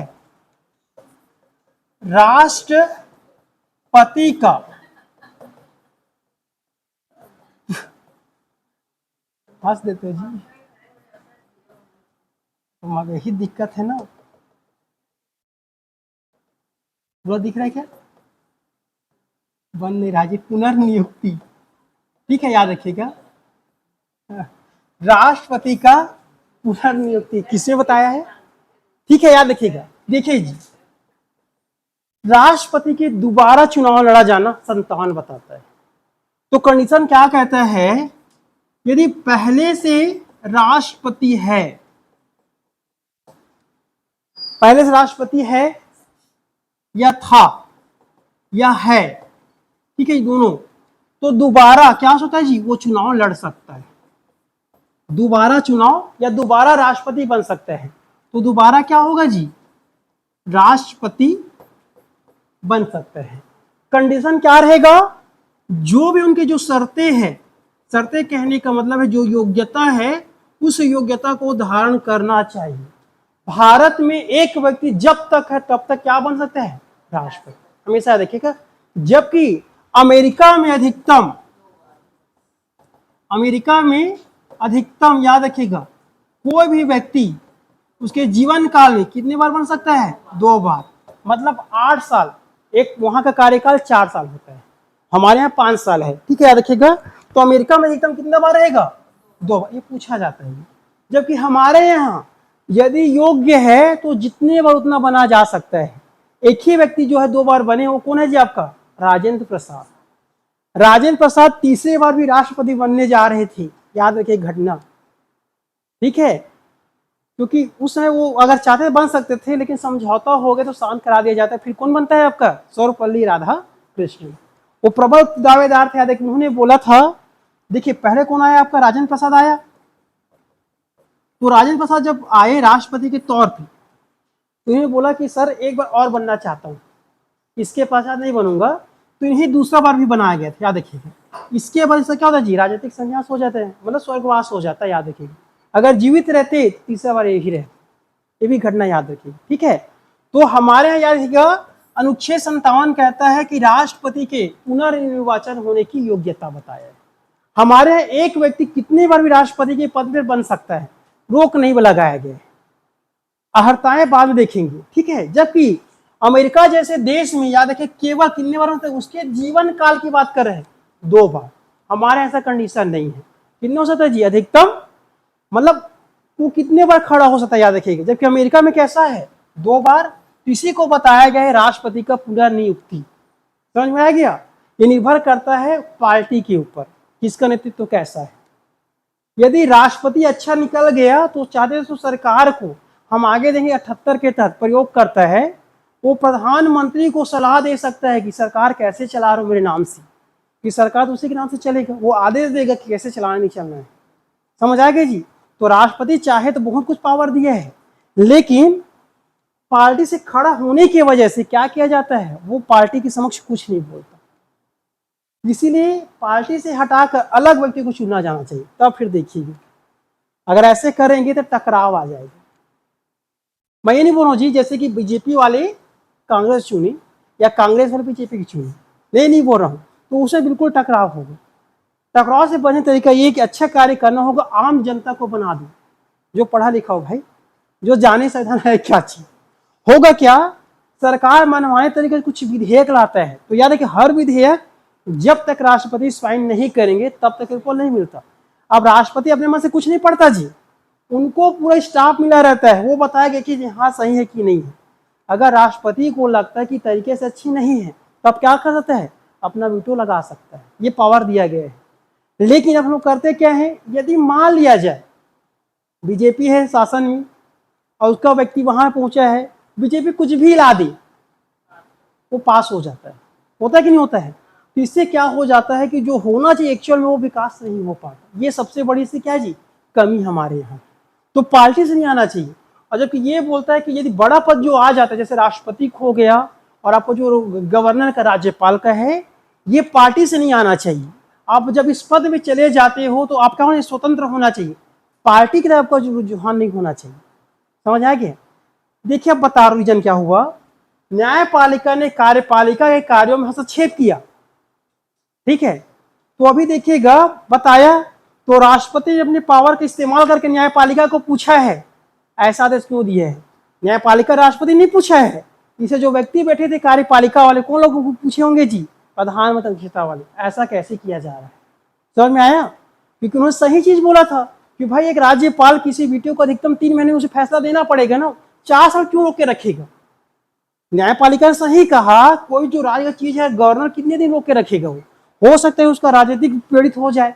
राष्ट्रपति का हंस देते हो जी, तुम्हारे यही दिक्कत है ना। पूरा दिख रहा है क्या? बन नहीं रहा जी, पुनर्नियुक्ति। ठीक है, याद रखिएगा, राष्ट्रपति का पुनर्नियुक्ति किसने बताया है? ठीक है, याद रखिएगा। देखिए जी, राष्ट्रपति के दोबारा चुनाव लड़ा जाना 57 बताता है। तो कंडीशन क्या कहता है? यदि पहले से राष्ट्रपति है, पहले से राष्ट्रपति है या था या है, ठीक है दोनों, तो दोबारा क्या हो सकता है जी? वो चुनाव लड़ सकता है, दोबारा चुनाव या दोबारा राष्ट्रपति बन सकते हैं। तो दोबारा क्या होगा जी? राष्ट्रपति बन सकते हैं। कंडीशन क्या रहेगा? जो भी उनकी जो शर्तें हैं, शर्तें कहने का मतलब है जो योग्यता है, उस योग्यता को धारण करना चाहिए। भारत में एक व्यक्ति जब तक है तब तक क्या बन सकता है? राष्ट्रपति। हमेशा देखिएगा, जबकि अमेरिका में अधिकतम याद रखिएगा, कोई भी व्यक्ति उसके जीवन काल में कितने बार बन सकता है? 2 बार, मतलब 8 साल। एक वहां का कार्यकाल 4 साल होता है, हमारे यहाँ 5 साल है। ठीक है, याद रखिएगा। तो अमेरिका में अधिकतम कितना बार रहेगा? 2 बार, ये पूछा जाता है। जबकि हमारे यहाँ यदि योग्य है तो जितने बार उतना बना जा सकता है, एक ही व्यक्ति जो है 2 बार बने, वो कौन है जी? आपका राजेंद्र प्रसाद। राजेंद्र प्रसाद तीसरी बार भी राष्ट्रपति बनने जा रहे थे, याद रखिए घटना, ठीक है। क्योंकि उस समय वो अगर चाहते बन सकते थे, लेकिन समझौता हो गया तो शांत करा दिया जाता है। फिर कौन बनता है आपका? सर्वपल्ली राधाकृष्णन। वो प्रबल दावेदार थे, देखिए उन्होंने बोला था, देखिए पहले कौन आया आपका? राजेंद्र प्रसाद आया। तो राजेंद्र प्रसाद जब आए राष्ट्रपति के तौर पे, तो इन्होंने बोला कि सर एक बार और बनना चाहता हूँ, इसके पश्चात नहीं बनूंगा। तो इन्हें दूसरा बार भी बनाया गया था, याद रखिएगा। इसके बाद इसका क्या होता है जी? राजनीतिक संन्यास हो जाता है, मतलब स्वर्गवास हो जाता है, याद रखिएगा। अगर जीवित रहते तीसरा बार यही रहे, ये भी घटना याद रखिए, ठीक है। तो हमारे यहाँ याद रखिएगा, अनुच्छेद 57 कहता है कि राष्ट्रपति के पुनर्निर्वाचन होने की योग्यता बताया है। हमारे यहाँ एक व्यक्ति कितनी बार भी राष्ट्रपति के पद पर बन सकता है, रोक नहीं लगाया गया है। अहर्ताएं बाद में देखेंगे, ठीक है। जबकि अमेरिका जैसे देश में याद रखिए केवल कितने बार होता है? उसके जीवन काल की बात कर रहे हैं, 2 बार। हमारे ऐसा कंडीशन नहीं है। कितने हो सकता है जी? अधिकतम, मतलब वो कितने बार खड़ा हो सकता है, याद रखिएगा। जबकि अमेरिका में कैसा है? 2 बार। इसी को बताया गया है राष्ट्रपति का पुनर्नियुक्ति। समझ में आ गया? ये निर्भर करता है पार्टी के ऊपर, किसका नेतृत्व कैसा है। यदि राष्ट्रपति अच्छा निकल गया तो चाहते तो सरकार को हम आगे देंगे 78 के तहत प्रयोग करता है, वो प्रधानमंत्री को सलाह दे सकता है कि सरकार कैसे चला रहे हो मेरे नाम से, कि सरकार तो उसी के नाम से चलेगा, वो आदेश देगा कि कैसे चलाना नहीं चलना है। समझ आ गया जी? तो राष्ट्रपति चाहे तो बहुत कुछ पावर दिया है, लेकिन पार्टी से खड़ा होने की वजह से क्या किया जाता है? वो पार्टी के समक्ष कुछ नहीं बोलता। इसीलिए पार्टी से हटाकर अलग व्यक्ति को चुना जाना चाहिए, तब फिर देखिएगा। अगर ऐसे करेंगे तो टकराव आ जाएगा। मैं ये नहीं बोल रहा हूँ जी जैसे कि बीजेपी वाले कांग्रेस चुनी या कांग्रेस वाले बीजेपी की चुनी, नहीं बोल रहा हूँ, तो उससे बिल्कुल टकराव होगा। टकराव से बचने तरीका ये कि अच्छा कार्य करना होगा, आम जनता को बना दो, जो पढ़ा लिखा हो भाई, जो जाने संविधान है क्या चीज। होगा क्या? सरकार मनमाने तरीके से कुछ विधेयक लाता है, तो याद है कि हर विधेयक जब तक राष्ट्रपति साइन नहीं करेंगे तब तक रिपोर्ट नहीं मिलता। अब राष्ट्रपति अपने मन से कुछ नहीं पढ़ता जी, उनको पूरा स्टाफ मिला रहता है, वो बताएगा कि हाँ सही है कि नहीं है। अगर राष्ट्रपति को लगता है कि तरीके से अच्छी नहीं है, तब क्या कर सकता है? अपना वीटो लगा सकता है, ये पावर दिया गया है। लेकिन अब हम लोग करते क्या है? यदि मान लिया जाए बीजेपी है शासन में और उसका व्यक्ति वहां पहुंचा है, बीजेपी कुछ भी ला दे, वो पास हो जाता है। होता है कि नहीं होता है? तो इससे क्या हो जाता है कि जो होना चाहिए एक्चुअल में वो विकास नहीं हो पाता। ये सबसे बड़ी सी क्या जी कमी हमारे यहाँ। तो पार्टी से नहीं आना चाहिए। और जबकि ये बोलता है कि यदि बड़ा पद जो आ जाता है, जैसे राष्ट्रपति खो गया और आपको जो गवर्नर का राज्यपाल का है, ये पार्टी से नहीं आना चाहिए। आप जब इस पद में चले जाते हो तो आपका होना स्वतंत्र होना चाहिए, पार्टी की तरफ आपका रुझान नहीं होना चाहिए। समझ आ गया? देखिए अब बता रीजन क्या हुआ। न्यायपालिका ने कार्यपालिका के कार्यों में हस्तक्षेप किया, ठीक है। तो अभी देखिएगा बताया, तो राष्ट्रपति ने अपने पावर का इस्तेमाल करके न्यायपालिका को पूछा है ऐसा आदेश क्यों दिया है। न्यायपालिका राष्ट्रपति नहीं पूछा है, इसे जो व्यक्ति बैठे थे कार्यपालिका वाले, कौन लोग पूछे होंगे जी? प्रधानमंत्री अध्यक्षता वाले। ऐसा कैसे किया जा रहा है? समझ में आया? क्योंकि उन्होंने सही चीज बोला था कि भाई एक राज्यपाल किसी वीडियो को अधिकतम 3 महीने में उसे फैसला देना पड़ेगा ना, 4 साल क्यों रोक के रखेगा? न्यायपालिका ने सही कहा, कोई जो राज्य का चीज है गवर्नर कितने दिन रोक के रखेगा? वो हो सकता है उसका राजनीतिक पीड़ित हो जाए,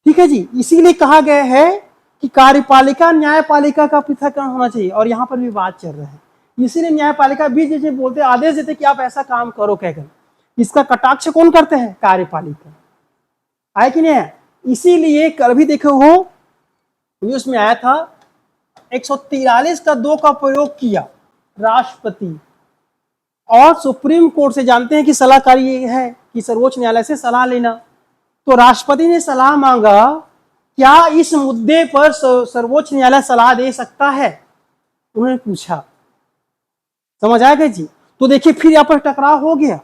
ठीक है जी। इसीलिए कहा गया है कि कार्यपालिका न्यायपालिका का पृथक्करण होना चाहिए, और यहाँ पर भी बात चल रहा है। इसीलिए न्यायपालिका भी जैसे बोलते आदेश देते कि आप ऐसा काम करो कहकर, इसका कटाक्ष कौन करते हैं? कार्यपालिका। आया कि नहीं है? इसीलिए कल भी देखो हो न्यूज में आया था 143 का 2 का प्रयोग किया राष्ट्रपति, और सुप्रीम कोर्ट से जानते हैं कि सलाहकारी ये है कि सर्वोच्च न्यायालय से सलाह लेना। तो राष्ट्रपति ने सलाह मांगा, क्या इस मुद्दे पर सर्वोच्च न्यायालय सलाह दे सकता है? उन्होंने पूछा। समझ आएगा जी? तो देखिए फिर यहाँ पर टकराव हो गया।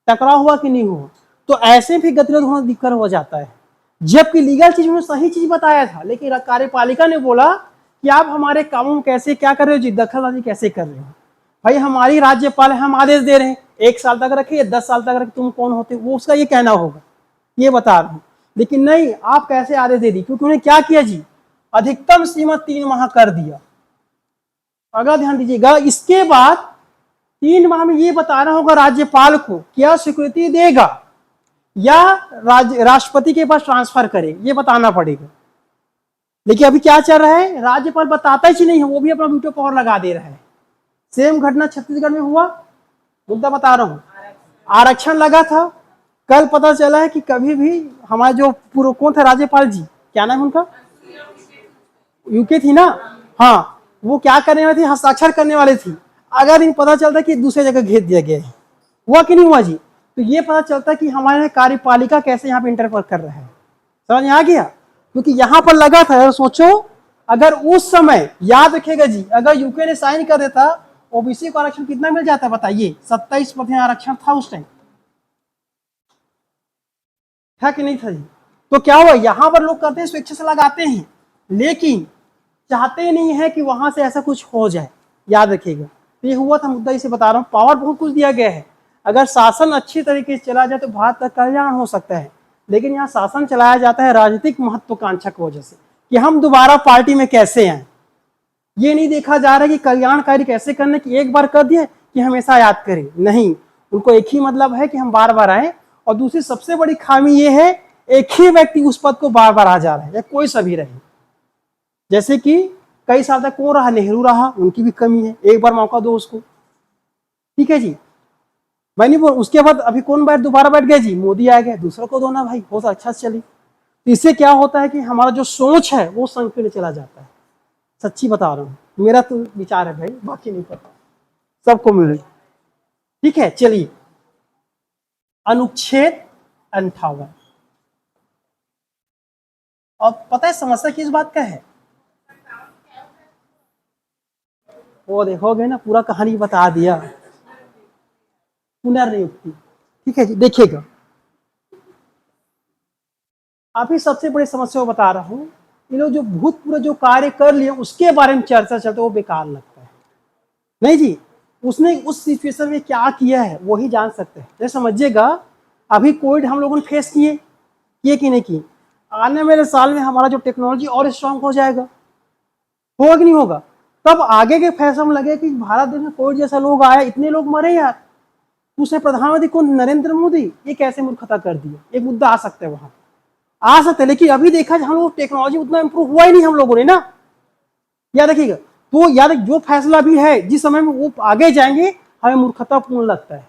टकराव हुआ कि नहीं हुआ? तो ऐसे भी गतिरोध होना दिक्कत हो जाता है। जबकि लीगल चीज में सही चीज बताया था, लेकिन कार्यपालिका ने बोला कि आप हमारे कामों में कैसे क्या कर रहे हो जी, दखलंदाजी कैसे कर रहे हो? भाई हमारी राज्यपाल है, हम आदेश दे रहे हैं 1 साल तक रखे या 10 साल तक रखे, तुम कौन होते? वो उसका ये कहना होगा, ये बता रहा हूं। लेकिन नहीं, आप कैसे आदेश दे दी? क्योंकि उन्हें क्या किया जी, अधिकतम सीमा 3 माह कर दिया। अगला ध्यान दीजिएगा, इसके बाद 3 माह में ये बताना होगा राज्यपाल को क्या स्वीकृति देगा या राष्ट्रपति के पास ट्रांसफर करे, ये बताना पड़ेगा। लेकिन अभी क्या चल रहा है, राज्यपाल बताता ही नहीं है, वो भी अपना वीटो पावर लगा दे रहा है। सेम घटना छत्तीसगढ़ में हुआ, मुद्दा बता रहा हूं, आरक्षण लगा था। कल पता चला है कि कभी भी हमारे जो पूर्व कौन था राज्यपाल जी, क्या नाम है उनका, यूके थी ना, हाँ, वो क्या करने वाली थी, हस्ताक्षर करने वाले थी। अगर इन पता चलता कि दूसरे जगह घेर दिया गया है, हुआ कि नहीं हुआ जी, तो ये पता चलता कि हमारे कार्यपालिका कैसे यहाँ पे इंटरफेयर कर रहा है। समझ में आ गया, क्योंकि यहाँ पर लगा था। सोचो अगर उस समय, याद रखेगा जी, अगर यूके ने साइन कर देता, ओबीसी को आरक्षण कितना मिल जाता है बताइए, 27% आरक्षण था उस टाइम, था कि नहीं था जी। तो क्या हुआ, यहां पर लोग करते हैं स्वेच्छा से लगाते हैं, लेकिन चाहते नहीं है कि वहां से ऐसा कुछ हो जाए, याद रखिएगा। तो ये हुआ था मुद्दा, इसे बता रहा हूं। पावर बहुत कुछ दिया गया है, अगर शासन अच्छी तरीके से चला जाए तो भारत का कल्याण हो सकता है। लेकिन यहाँ शासन चलाया जाता है राजनीतिक महत्वाकांक्षा की वजह से, कि हम दोबारा पार्टी में कैसे आए। ये नहीं देखा जा रहा कि कल्याणकारी कैसे करने की, एक बार कर दिए कि हमेशा याद करें, नहीं, उनको एक ही मतलब है कि हम बार बार आए। और दूसरी सबसे बड़ी खामी ये है, एक ही व्यक्ति उस पद को बार बार आ जा रहा है, या कोई सभी रहे। जैसे कि कई साल तक कौन रहा, नेहरू रहा, उनकी भी कमी है, एक बार मौका दो उसको, ठीक है जी। मैं नहीं बोल, उसके बाद अभी कौन दोबारा बैठ गया जी, मोदी आ गया, दूसरा को दो ना भाई, बहुत अच्छा से चली। तो इससे क्या होता है कि हमारा जो सोच है वो संकीर्ण चला जाता है। सच्ची बता रहा हूँ, मेरा तो विचार है भाई, बाकी नहीं पता, सबको मिले, ठीक है। चलिए, अनुच्छेद 58, और पता है समस्या किस बात का है, वो देखोगे ना, पूरा कहानी बता दिया, पुनर्नियुक्ति, ठीक है जी। देखिएगा, अभी सबसे बड़ी समस्या बता रहा हूं, ये लोग जो भूतपूर्व जो कार्य कर लिए उसके बारे में चर्चा चलते, वो बेकार लगता है। नहीं जी, उसने उस सिचुएशन में क्या किया है वही जान सकते हैं। जैसे समझिएगा, अभी कोविड हम लोगों ने फेस किए कि नहीं किए, आने वाले साल में हमारा जो टेक्नोलॉजी और स्ट्रांग हो जाएगा, होगा कि नहीं होगा, तब आगे के फैसला में लगे कि भारत देश में कोविड जैसा लोग आया, इतने लोग मरे यार, उसने प्रधानमंत्री कौन, नरेंद्र मोदी, ये कैसे मूर्खता कर दिया, एक मुद्दा आ सकता है, वहां आ सकता है। लेकिन अभी देखा हम लोग टेक्नोलॉजी उतना इंप्रूव हुआ ही नहीं हम लोगों ने ना, याद रखिएगा। तो याद, जो फैसला भी है जिस समय में वो आगे जाएंगे, हमें मूर्खतापूर्ण लगता है,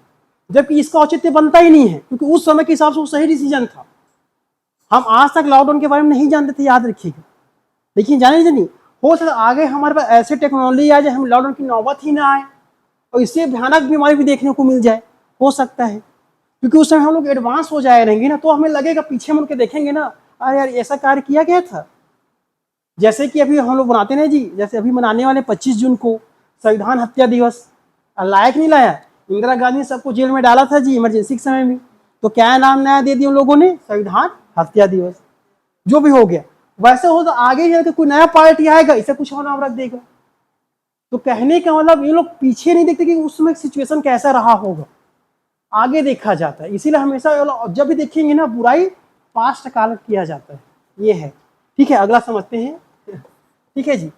जबकि इसका औचित्य बनता ही नहीं है, क्योंकि उस समय के हिसाब से वो सही डिसीजन था। हम आज तक लॉकडाउन के बारे में नहीं जानते थे, याद रखिएगा। लेकिन जाने नहीं, हो सकता आगे हमारे पास ऐसे टेक्नोलॉजी आ जाए, हम लॉकडाउन की नौबत ही ना आए, और इससे भयानक बीमारी भी देखने को मिल जाए, हो सकता है। क्योंकि उस समय हम लोग एडवांस हो जाए रहेंगे ना, तो हमें लगेगा, पीछे मुड़ के देखेंगे ना, अरे यार ऐसा कार्य किया गया था। जैसे कि अभी हम लोग बनाते हैं जी, जैसे अभी मनाने वाले 25 जून को संविधान हत्या दिवस, लायक नहीं लाया, इंदिरा गांधी ने सबको जेल में डाला था जी इमरजेंसी के समय में, तो क्या नाम नया दे दिया उन लोगों ने, संविधान हत्या दिवस। जो भी हो गया, वैसे हो तो आगे जाकर कोई नया पार्टी आएगा, इसे कुछ और नाम रख देगा। तो कहने का मतलब, ये लोग पीछे नहीं देखते कि उस समय सिचुएशन कैसा रहा होगा, आगे देखा जाता है। इसीलिए हमेशा जब भी देखेंगे ना, बुराई पास्ट काल किया जाता है, ये है, ठीक है। अगला समझते हैं, ठीक है जी,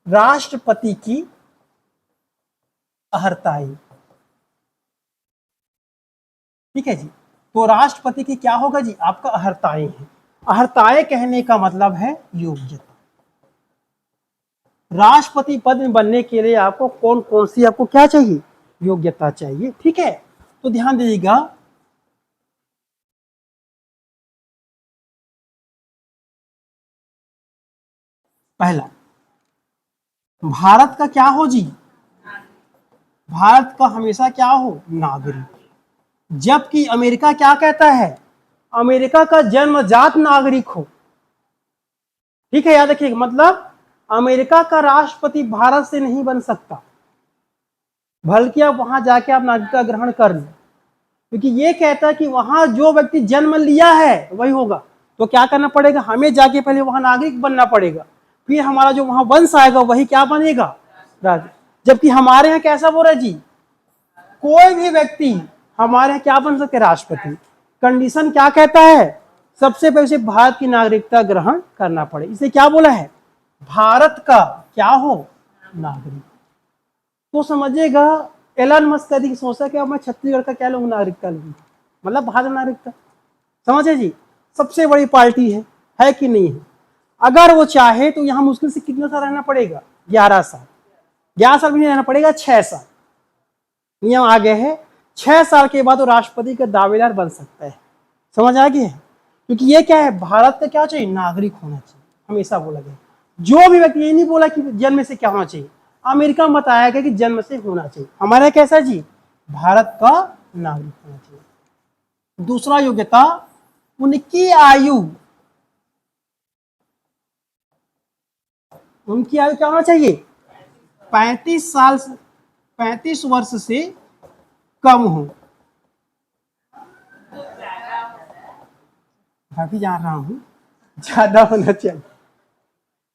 राष्ट्रपति की अहर्ताई, ठीक है जी। तो राष्ट्रपति की क्या होगा जी, आपका अहर्ताई है। अहर्ताई कहने का मतलब है योग्यता। राष्ट्रपति पद में बनने के लिए आपको कौन कौन सी, आपको क्या चाहिए, योग्यता चाहिए, ठीक है। तो ध्यान दीजिएगा, पहला, भारत का क्या हो जी, भारत का हमेशा क्या हो, नागरिक। जबकि अमेरिका क्या कहता है, अमेरिका का जन्मजात नागरिक हो, ठीक है, याद रखिएगा। मतलब अमेरिका का राष्ट्रपति भारत से नहीं बन सकता, बल्कि आप वहां जाके आप नागरिकता ग्रहण कर लें, क्योंकि ये कहता है कि वहां जो व्यक्ति जन्म लिया है वही होगा। तो क्या करना पड़ेगा, हमें जाके पहले वहां नागरिक बनना पड़ेगा, फिर हमारा जो वहां वंश आएगा वही क्या बनेगा, राज। जबकि हमारे यहाँ कैसा बोल रहा है जी, कोई भी व्यक्ति हमारे यहाँ क्या बन सकते, राष्ट्रपति। कंडीशन क्या कहता है, सबसे पहले उसे भारत की नागरिकता ग्रहण करना पड़े। इसे क्या बोला है, भारत का क्या हो, नागरिक। तो समझिएगा, एलन मस्क कभी सोचा कि अब मैं छत्तीसगढ़ का क्या लूंगा, नागरिकता लूंगा, मतलब भारत नागरिकता, समझे जी। सबसे बड़ी पार्टी है कि नहीं है। अगर वो चाहे तो यहाँ मुश्किल से कितना साल रहना पड़ेगा, 11 साल, 11 साल भी नहीं रहना पड़ेगा, 6 साल नियम आ गए हैं। 6 साल के बाद वो राष्ट्रपति का दावेदार बन सकता है, समझ आ गया है। क्योंकि ये क्या है, भारत का क्या चाहिए, नागरिक होना चाहिए, हमेशा बोला गया। जो भी व्यक्ति, ये नहीं बोला कि जन्म से क्या होना चाहिए, अमेरिका में बताया गया कि जन्म से होना चाहिए। हमारा कैसा जी, भारत का नागरिक होना चाहिए। दूसरा योग्यता, उनकी आयु, उनकी आयु क्या होना चाहिए, 35 साल से, 35 वर्ष से कम हो। मैं भी जान रहा हूं, ज्यादा होना चाहिए,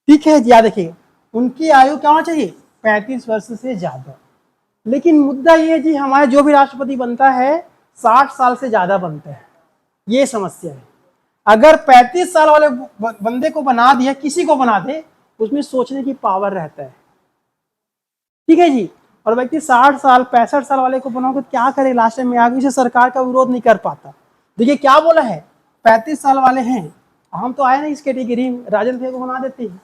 ठीक है। याद रखिएगा, उनकी आयु क्या होना चाहिए, 35 वर्ष से ज्यादा। लेकिन मुद्दा ये जी, हमारा जो भी राष्ट्रपति बनता है 60 साल से ज्यादा बनता है, ये समस्या है। अगर 35 साल वाले बंदे को बना दिया, किसी को बना दे, उसमें सोचने की पावर रहता है, ठीक है जी। और व्यक्ति 60 साल 65 साल वाले को बनाओगे तो क्या करे, लास्ट में आगे से सरकार का विरोध नहीं कर पाता। देखिए क्या बोला है, 35 साल वाले हैं, हम तो आए ना इस कैटेगरी में, राजन भैया को बना देते हैं,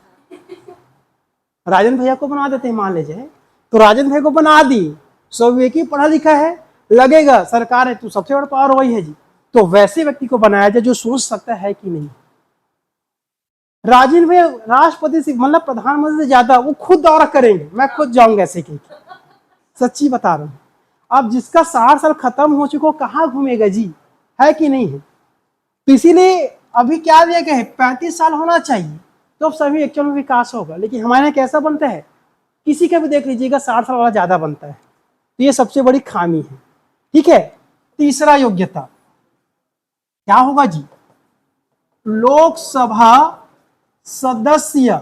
राजन भैया को बना देते हैं, मान लीजिए। तो राजन भैया को बना दी, सब एक ही पढ़ा लिखा है, लगेगा सरकार है तो सबसे बड़ा पावर वही है जी। तो वैसे व्यक्ति को बनाया जाए जो सोच सकता है कि नहीं। राजन भैया राष्ट्रपति से, मतलब प्रधानमंत्री से ज्यादा वो खुद दौरा करेंगे, मैं खुद जाऊंगा ऐसे की, सच्ची बता रहा हूँ। अब जिसका 60 साल खत्म हो चुका, कहाँ घूमेगा जी, है कि नहीं है। तो इसीलिए अभी क्या दिया गया है, 35 साल होना चाहिए, तो सभी एक्चुअल में विकास होगा। लेकिन हमारे यहाँ कैसा बनता है, किसी का भी देख लीजिएगा 60 साल वाला ज्यादा बनता है, तो ये सबसे बड़ी खामी है, ठीक है। तीसरा योग्यता क्या होगा जी, लोकसभा सदस्य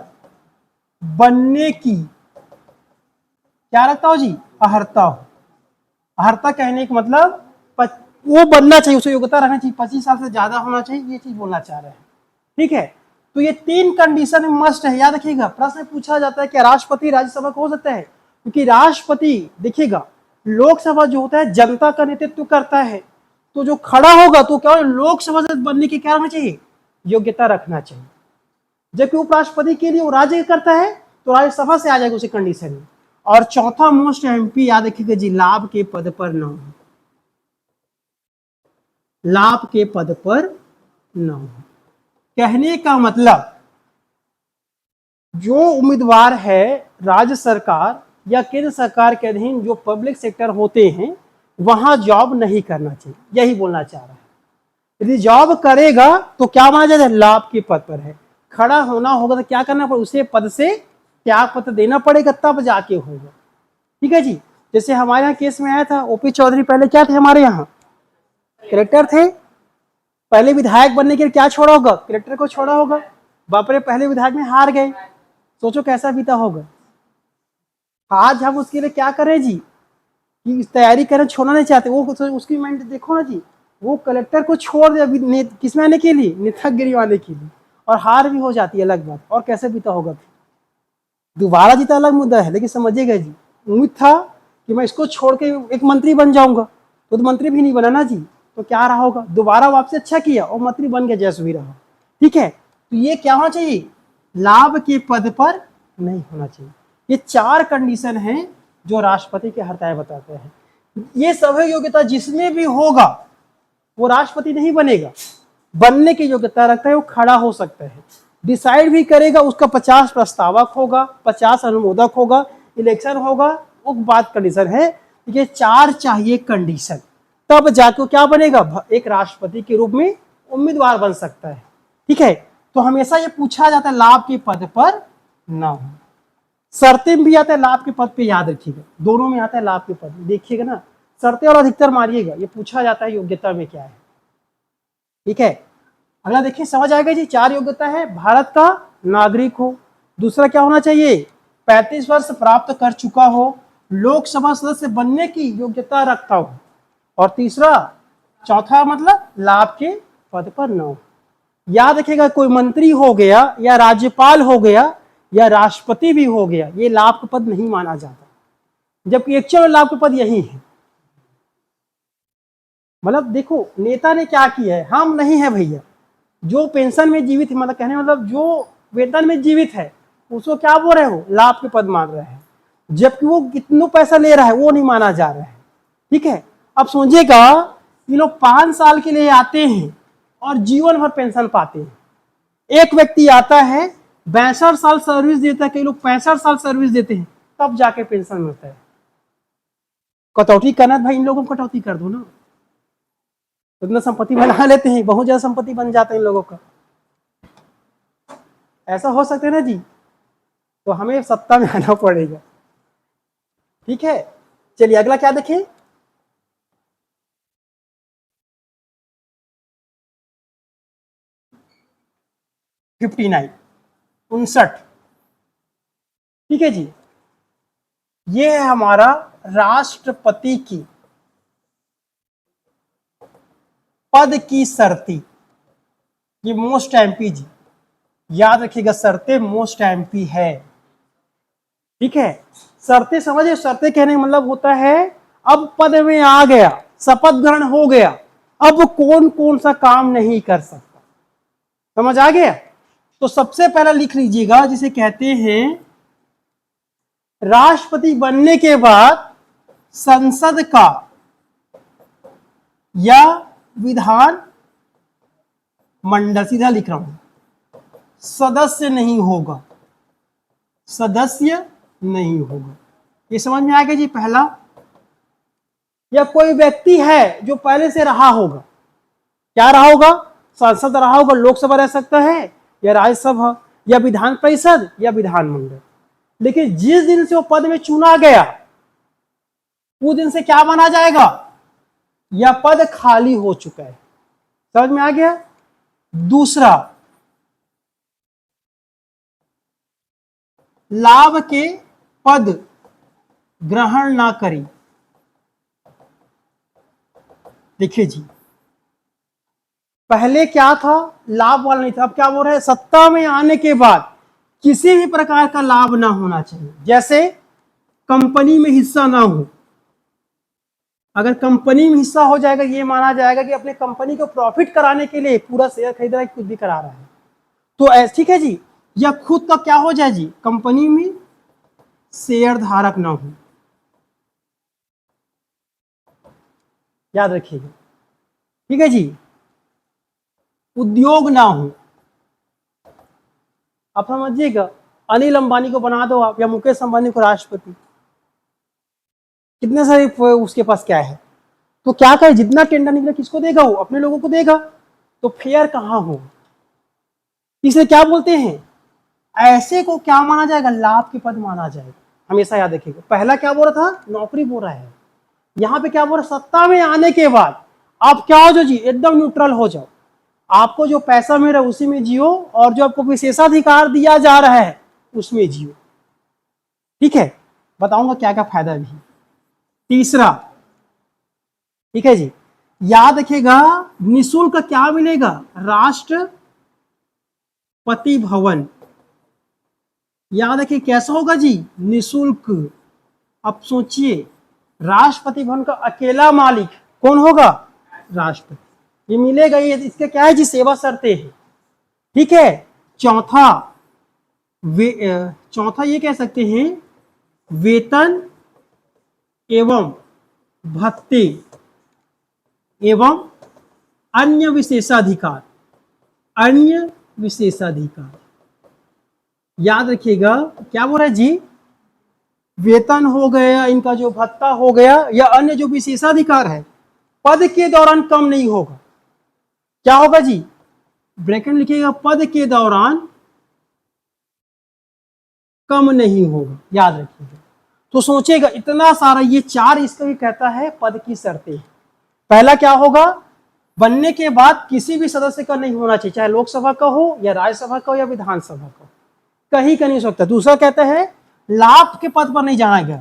बनने की क्या रखता हो जी, अहर्ता हो। अहर्ता कहने का मतलब वो बनना चाहिए, उसे योग्यता रहना चाहिए, 25 साल से ज्यादा होना चाहिए, ये चीज बोलना चाह रहे हैं, ठीक है। तो ये 3 कंडीशन मस्ट है, याद रखिएगा। प्रश्न पूछा जाता है कि राष्ट्रपति राज्यसभा को हो सकता है, क्योंकि राष्ट्रपति देखिएगा, लोकसभा जो होता है जनता का नेतृत्व करता है, तो जो खड़ा होगा तो क्या लोकसभा से बनने की क्या रहना चाहिए, योग्यता रखना चाहिए। जबकि उपराष्ट्रपति के लिए वो राज्य करता है, तो राज्यसभा से आ जाएगा उसी कंडीशन में। और चौथा मोस्ट एमपी याद रखिएगा जी, लाभ के पद पर न हो, लाभ के पद पर न हो। कहने का मतलब, जो उम्मीदवार है राज्य सरकार या केंद्र सरकार के अधीन जो पब्लिक सेक्टर होते हैं, वहां जॉब नहीं करना चाहिए, यही बोलना चाह रहा है। यदि जॉब करेगा तो क्या माना जाता है, लाभ के पद पर है। खड़ा होना होगा तो क्या करना पड़ेगा, उसे पद से त्याग पत्र देना पड़ेगा, तब जाके होगा, ठीक है जी। जैसे हमारे यहाँ केस में आया था, ओपी चौधरी पहले क्या थे, हमारे यहाँ कलेक्टर थे, पहले विधायक बनने के लिए क्या छोड़ा होगा, कलेक्टर को छोड़ा होगा। बाप रे, पहले विधायक में हार गए, सोचो कैसा बीता होगा। आज हम उसके लिए क्या करें जी, कि तैयारी करें, छोड़ना नहीं चाहते। वो उसकी माइंड देखो ना जी, वो कलेक्टर को छोड़ दे किस में आने के लिए, नेतागिरी आने के लिए, और हार भी हो जाती है, अलग बात। और कैसे बीता होगा फिर, दोबारा जीता अलग मुद्दा है, लेकिन समझिएगा जी, उम्मीद था कि मैं इसको छोड़ के एक मंत्री बन जाऊंगा, तो मंत्री भी नहीं बना ना जी, तो क्या रहा होगा, दोबारा वापसी अच्छा किया और मंत्री बन गया, जैसे भी रहा, ठीक है। तो ये क्या होना चाहिए, लाभ के पद पर नहीं होना चाहिए। ये 4 कंडीशन हैं जो राष्ट्रपति के हरताएं बताते हैं। ये सभी योग्यता जिसमें भी होगा वो राष्ट्रपति नहीं बनेगा, बनने की योग्यता रखता है, वो खड़ा हो सकता है, डिसाइड भी करेगा, उसका 50 प्रस्तावक होगा, 50 अनुमोदक होगा, इलेक्शन होगा, वो बात कंडीशन है। ये 4 चाहिए कंडीशन, तब जाके क्या बनेगा, एक राष्ट्रपति के रूप में उम्मीदवार बन सकता है, ठीक है। तो हमेशा ये पूछा जाता है लाभ के पद पर ना हो। शर्तें भी आता है लाभ के पद पे, याद रखिएगा, दोनों में आता है लाभ के पद, देखिएगा ना, शर्तें और अधिकतर मारिएगा, ये पूछा जाता है योग्यता में क्या है, ठीक है। अगला देखिए, समझ आएगा जी। 4 योग्यता है, भारत का नागरिक हो, दूसरा क्या होना चाहिए, 35 वर्ष प्राप्त कर चुका हो, लोकसभा सदस्य बनने की योग्यता रखता हो, और तीसरा, चौथा मतलब लाभ के पद पर न हो। याद रखिएगा, कोई मंत्री हो गया या राज्यपाल हो गया या राष्ट्रपति भी हो गया, ये लाभ का पद नहीं माना जाता, जबकि एक्चुअल में लाभ के पद यही है। मतलब देखो नेता ने क्या किया है, हम नहीं है भैया, जो पेंशन में जीवित है, मतलब कहने मतलब जो वेतन में जीवित है उसको क्या बोल रहे हो, लाभ के पद मान रहे हैं, जबकि वो कितना पैसा ले रहा है वो नहीं माना जा रहा है। ठीक है, अब सोचिएगा ये लोग 5 साल के लिए आते हैं और जीवन भर पेंशन पाते हैं। एक व्यक्ति आता है 62 साल सर्विस देता है, कई लोग 65 साल सर्विस देते हैं, तब जाके पेंशन मिलता है। कटौती करना भाई, इन लोगों को कटौती कर दो ना, इतना संपत्ति बना लेते हैं, बहुत ज्यादा संपत्ति बन जाता है इन लोगों का। ऐसा हो सकता है ना जी, तो हमें सत्ता में आना पड़ेगा। ठीक है, चलिए अगला क्या देखें। फिफ्टी 59। ठीक है जी, ये है हमारा राष्ट्रपति की पद की शर्ती। ये मोस्ट एमपी जी, याद रखिएगा, शर्तें मोस्ट एमपी है। ठीक है, शर्तें समझे, शर्तें कहने का मतलब होता है अब पद में आ गया, शपथ ग्रहण हो गया, अब कौन कौन सा काम नहीं कर सकता, समझ आ गया। तो सबसे पहला लिख लीजिएगा, जिसे कहते हैं राष्ट्रपति बनने के बाद संसद का या विधान मंडल, सीधा लिख रहा हूं, सदस्य नहीं होगा, सदस्य नहीं होगा। ये समझ में आ गया जी पहला। या कोई व्यक्ति है जो पहले से रहा होगा, क्या रहा होगा, सांसद रहा होगा, लोकसभा रह सकता है या राज्यसभा या विधान परिषद या विधानमंडल, लेकिन जिस दिन से वो पद में चुना गया उस दिन से क्या माना जाएगा, या पद खाली हो चुका है। समझ में आ गया। दूसरा, लाभ के पद ग्रहण ना करें। देखिए जी, पहले क्या था, लाभ वाला नहीं था, अब क्या बोल रहे हैं, सत्ता में आने के बाद किसी भी प्रकार का लाभ ना होना चाहिए। जैसे कंपनी में हिस्सा ना हो, अगर कंपनी में हिस्सा हो जाएगा ये माना जाएगा कि अपने कंपनी को प्रॉफिट कराने के लिए पूरा शेयर खरीद रहा है, कुछ भी करा रहा है, तो ऐसा ठीक है जी। या खुद का क्या हो जाए जी, कंपनी में शेयर धारक ना हो, याद रखिएगा। ठीक है जी, उद्योग ना हो। आप समझिएगा, अनिल अंबानी को बना दो आप, या मुकेश अंबानी को राष्ट्रपति, कितने सारे उसके पास क्या है, तो क्या करे, जितना टेंडर निकले किसको देगा, वो अपने लोगों को देगा, तो फेयर कहां हो। इसे क्या बोलते हैं, ऐसे को क्या माना जाएगा, लाभ के पद माना जाएगा। हमेशा याद रखिएगा, पहला क्या बोल रहा था, नौकरी बोल रहा है, यहां पे क्या बोल रहा, सत्ता में आने के बाद आप क्या हो जो जी, एकदम न्यूट्रल हो जाओ, आपको जो पैसा मिल रहा है उसी में जियो, और जो आपको विशेषाधिकार दिया जा रहा है उसमें जियो। ठीक है, बताऊंगा क्या क्या फायदा भी। तीसरा, ठीक है जी, याद रखिएगा, निःशुल्क क्या मिलेगा, राष्ट्रपति भवन। याद रखिए कैसा होगा जी, निःशुल्क। अब सोचिए, राष्ट्रपति भवन का अकेला मालिक कौन होगा, राष्ट्रपति। ये मिलेगा, ये इसके क्या है जी, सेवा शर्तें हैं। ठीक है, चौथा चौथा ये कह सकते हैं, वेतन एवं भत्ते एवं अन्य विशेषाधिकार, अन्य विशेषाधिकार। याद रखिएगा क्या बोल रहा है जी, वेतन हो गया, इनका जो भत्ता हो गया, या अन्य जो विशेषाधिकार है, पद के दौरान कम नहीं होगा। क्या होगा जी, ब्रैकेट में लिखिएगा, पद के दौरान कम नहीं होगा, याद रखिएगा। तो सोचेगा इतना सारा, ये चार इसका भी कहता है पद की शर्तें। पहला क्या होगा, बनने के बाद किसी भी सदस्य का नहीं होना चाहिए, चाहे लोकसभा का हो या राज्यसभा का हो या विधानसभा का, कहीं का नहीं हो सकता। दूसरा कहता है लाभ के पद पर नहीं जाना गया,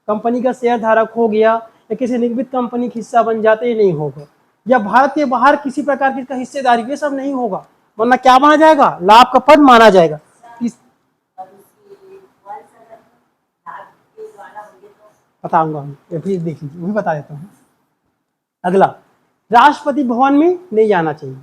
कंपनी का शेयर धारक हो गया या किसी निगमित कंपनी का हिस्सा बन जाते ही नहीं होगा, या भारत के बाहर किसी प्रकार की हिस्सेदारी, ये सब नहीं होगा, वरना क्या माना जाएगा, लाभ का पद माना जाएगा। बताऊंगा, ये भी देख लीजिए, मैं बता देता हूँ। अगला, राष्ट्रपति भवन में नहीं जाना चाहिए।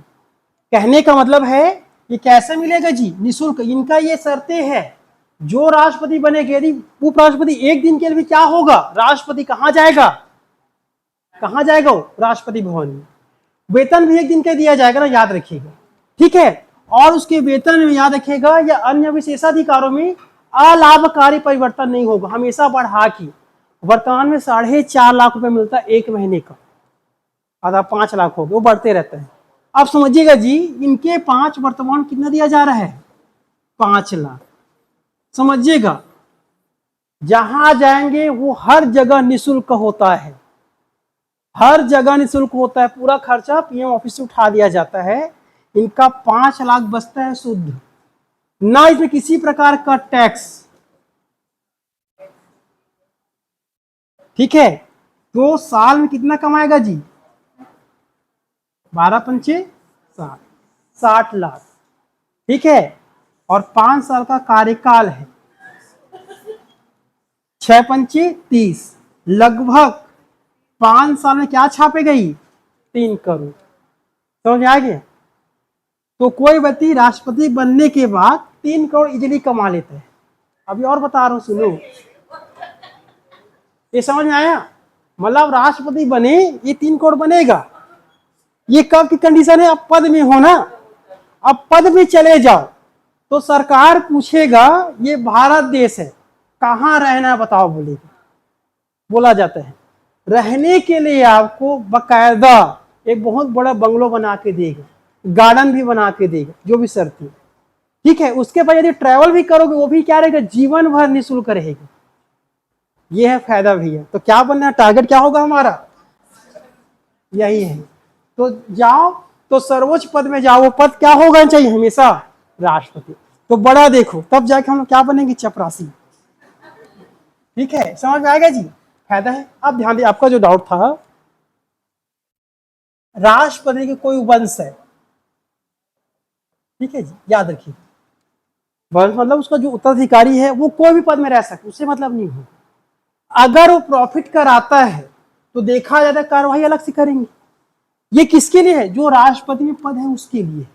कहने का मतलब है ये कैसे मिलेगा जी, निःशुल्क। इनका ये शर्तें है, जो राष्ट्रपति बनेगा, यदि उपराष्ट्रपति एक दिन के लिए, क्या होगा, राष्ट्रपति कहाँ जाएगा, कहाँ जाएगा वो, राष्ट्रपति भवन में। वेतन भी एक दिन का दिया जाएगा ना, याद रखिएगा, ठीक है। और उसके वेतन में याद रखिएगा या अन्य विशेषाधिकारों में अलाभकारी परिवर्तन नहीं होगा, हमेशा बढ़ा की। वर्तमान में 4.5 लाख रुपए मिलता है एक महीने का, आधा 5 लाख हो गए, वो बढ़ते रहते हैं। अब समझिएगा जी, इनके 5 वर्तमान कितना दिया जा रहा है, 5 लाख। समझिएगा, जहां जाएंगे वो हर जगह निःशुल्क होता है, हर जगह निःशुल्क होता है, पूरा खर्चा पीएम ऑफिस से उठा दिया जाता है। इनका 5 लाख बचता है शुद्ध, ना इसमें किसी प्रकार का टैक्स, ठीक है। तो साल में कितना कमाएगा जी, 12 पंचे 60, 60 लाख, ठीक है। और 5 साल का कार्यकाल है, 6 पंचे 30, लगभग 5 साल में क्या छापे गई, 3 करोड़। समझ आ गया। तो कोई व्यक्ति राष्ट्रपति बनने के बाद 3 करोड़ इजिली कमा लेता है। अभी और बता रहा हूं, सुनो, ये समझ में आया। मतलब राष्ट्रपति बने, ये 3 करोड़ बनेगा। ये कब की कंडीशन है, अब पद में हो ना, अब पद में चले जाओ तो सरकार पूछेगा ये भारत देश है, कहाँ रहना बताओ, बोलेगा, बोला जाता है। रहने के लिए आपको बकायदा एक बहुत बड़ा बंगलो बना के देगा, गार्डन भी बना के देगा, जो भी शर्त है, ठीक है। उसके बाद यदि ट्रैवल भी करोगे, वो भी क्या रहेगा, जीवन भर निःशुल्क रहेगा। ये है फायदा भैया। तो क्या बनना है, टारगेट क्या होगा हमारा, यही है। तो जाओ तो सर्वोच्च पद में जाओ, वो पद क्या होगा चाहिए, हमेशा राष्ट्रपति। तो बड़ा देखो, तब जाके हम लोग क्या बनेंगे, चपरासी, ठीक है। समझ में आएगा जी, फायदा है। अब ध्यान दिए, आपका जो डाउट था, राष्ट्रपति के कोई वंश है, ठीक है जी, याद रखिए। वंश मतलब उसका जो उत्तराधिकारी है वो कोई भी पद में रह सकता, उससे मतलब नहीं हो। अगर वो प्रॉफिट कराता है तो देखा जाता है कार्रवाई अलग से करेंगे। ये किसके लिए है, जो राष्ट्रपति में पद है उसके लिए,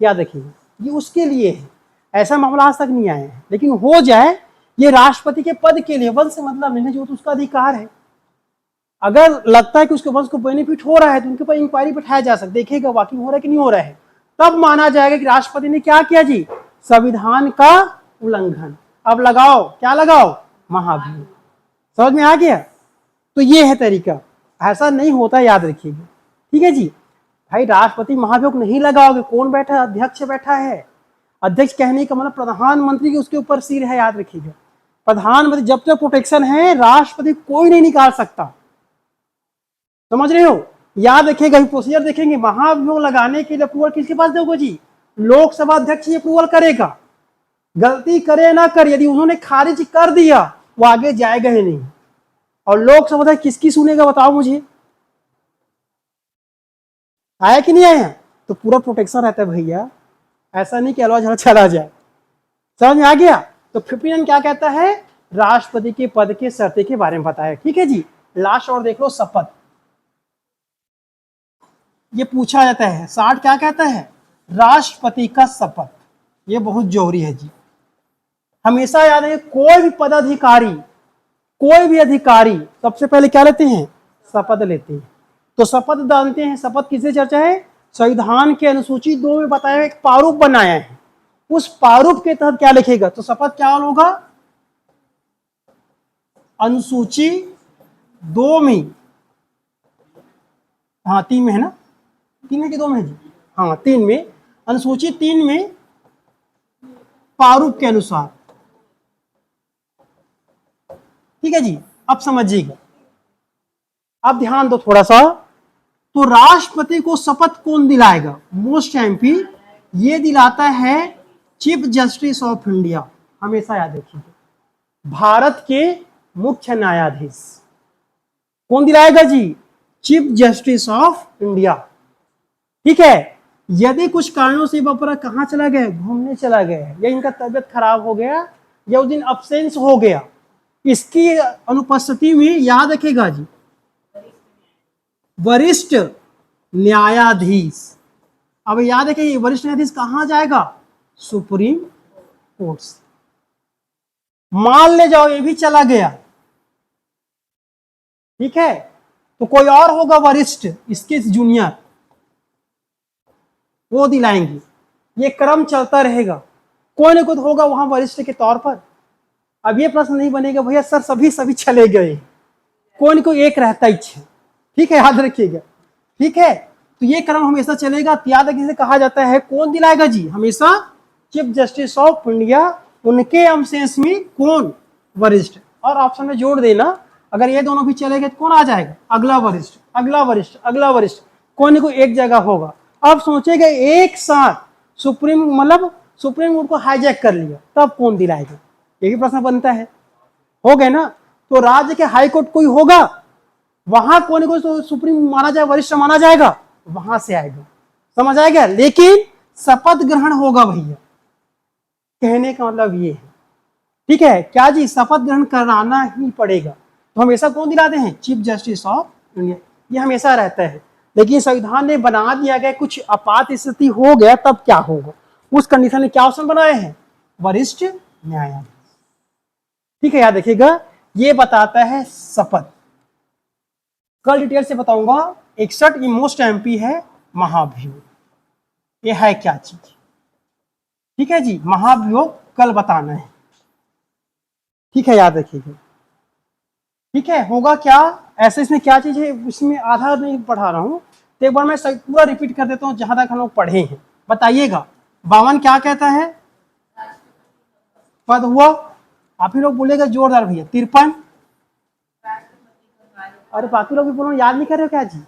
याद रखिएगा, ये उसके लिए है। ऐसा मामला आज तक नहीं आया है, लेकिन हो जाए, ये राष्ट्रपति के पद के लिए, वंश से मतलब नहीं, जो तो उसका अधिकार है। अगर लगता है कि उसके वंश को बेनिफिट हो रहा है तो उनके ऊपर इंक्वायरी बैठाया जा सकता, देखिएगा वाकई हो रहा है कि नहीं हो रहा है, तब माना जाएगा कि राष्ट्रपति ने क्या किया जी, संविधान का उल्लंघन। अब लगाओ, क्या लगाओ, महाभियोग। समझ में आ गया। तो ये है तरीका, ऐसा नहीं होता, याद रखिएगा, ठीक है जी। भाई राष्ट्रपति महाभियोग नहीं लगाओगे, कौन बैठा है, अध्यक्ष बैठा है। अध्यक्ष कहने का मतलब प्रधानमंत्री के उसके ऊपर सिर है, याद रखिएगा। प्रधानमंत्री जब तक प्रोटेक्शन है, राष्ट्रपति कोई नहीं निकाल सकता। समझ रहे हो, याद रखिएगा। प्रोसीजर देखेंगे, महाभियोग लगाने के लिए अप्रूवल किसके पास दोगे जी, लोकसभा अध्यक्ष ही अप्रूवल करेगा। गलती करे ना करे, यदि उन्होंने खारिज कर दिया, वो आगे जाएगा ही नहीं। और लोकसभा अध्यक्ष किसकी सुनेगा, बताओ मुझे, आया कि नहीं आया। तो पूरा प्रोटेक्शन रहता है भैया, ऐसा नहीं कि अलवा चला जाए। समझ में आ गया। तो 59 क्या कहता है, राष्ट्रपति के पद के शर्तें के बारे में बताया, ठीक है जी। लास्ट और देख लो, शपथ, ये पूछा जाता है। 60 क्या कहता है, राष्ट्रपति का शपथ, ये बहुत जरूरी है जी। हमेशा याद है, कोई भी पदाधिकारी, कोई भी अधिकारी सबसे पहले क्या लेते हैं, शपथ लेते हैं। तो शपथ डालते हैं। शपथ किससे चर्चा है, संविधान के अनुसूची 2 में बताया, एक प्रारूप बनाया है, उस प्रारूप के तहत क्या लिखेगा। तो शपथ क्या होगा, अनुसूची 2 में, हाँ 3 में है ना, 3 में कि 2 में है जी, हाँ 3 में, अनुसूची 3 में प्रारूप के अनुसार, ठीक है जी। अब समझिएगा, अब ध्यान दो थोड़ा सा। तो राष्ट्रपति को शपथ कौन दिलाएगा, मोस्ट एमपी, ये दिलाता है चीफ जस्टिस ऑफ इंडिया। हमेशा याद रखिएगा, भारत के मुख्य न्यायाधीश कौन दिलाएगा जी, चीफ जस्टिस ऑफ इंडिया, ठीक है। यदि कुछ कारणों से बपरा कहां चला गया, घूमने चला गया, या इनका तबियत खराब हो गया, या उस दिन अब्सेंस हो गया, इसकी अनुपस्थिति में याद रखेगा जी वरिष्ठ न्यायाधीश। अब याद है कि वरिष्ठ न्यायाधीश कहां जाएगा? सुप्रीम कोर्ट से। मान ले जाओ ये भी चला गया, ठीक है, तो कोई और होगा वरिष्ठ, इसके जूनियर, वो दिलाएंगे। ये क्रम चलता रहेगा, कोई ना कोई होगा वहां वरिष्ठ के तौर पर। अब ये प्रश्न नहीं बनेगा भैया सर सभी सभी चले गए, कोई ना कोई एक रहता ही है, ठीक है, याद रखिएगा, ठीक है। तो ये क्रम हमेशा चलेगा। याद रखिए इसे कहा जाता है, कौन दिलाएगा जी? हमेशा चीफ जस्टिस ऑफ इंडिया, उनके अंशेष में कौन? वरिष्ठ। और ऑप्शन में जोड़ देना, अगर ये दोनों भी चले गए तो कौन आ जाएगा? अगला वरिष्ठ, अगला वरिष्ठ, अगला वरिष्ठ, कोई ना कोई एक जगह होगा। अब सोचेगा एक साथ सुप्रीम, मतलब सुप्रीम कोर्ट को हाईजैक कर लिया, तब कौन दिलाएगा? ये भी प्रश्न बनता है। हो गए ना? तो राज्य के हाई कोर्ट कोई होगा, वहां कोई ना कोई तो सुप्रीम माना जाए, वरिष्ठ माना जाएगा, वहां से आएगा, समझ आएगा। लेकिन शपथ ग्रहण होगा भैया, कहने का मतलब ये है, ठीक है क्या जी? शपथ ग्रहण कराना ही पड़ेगा। तो हमेशा कौन दिलाते हैं? चीफ जस्टिस ऑफ इंडिया, ये हमेशा रहता है। लेकिन संविधान ने बना दिया गया कुछ आपात स्थिति हो गया तब क्या होगा, उस कंडीशन में क्या ऑप्शन बनाए हैं? वरिष्ठ न्यायाधीश, ठीक है, याद रखिएगा। ये बताता है शपथ। कल डिटेल से बताऊंगा। 61 मोस्ट एमपी है महाभियोग, ये है क्या चीज, ठीक है जी, महाभियोग कल बताना है, ठीक है, याद रखिएगा, ठीक है। होगा क्या ऐसे, इसमें क्या चीज है, इसमें आधा नहीं पढ़ा रहा हूं, तो एक बार मैं पूरा रिपीट कर देता हूं जहां तक हम लोग पढ़े हैं। बताइएगा 52 क्या कहता है? पद हुआ, आप ही लोग बोलेगा जोरदार भैया। 53, अरे बाकी लोग भी बोलो, याद नहीं कर रहे हो क्या जी?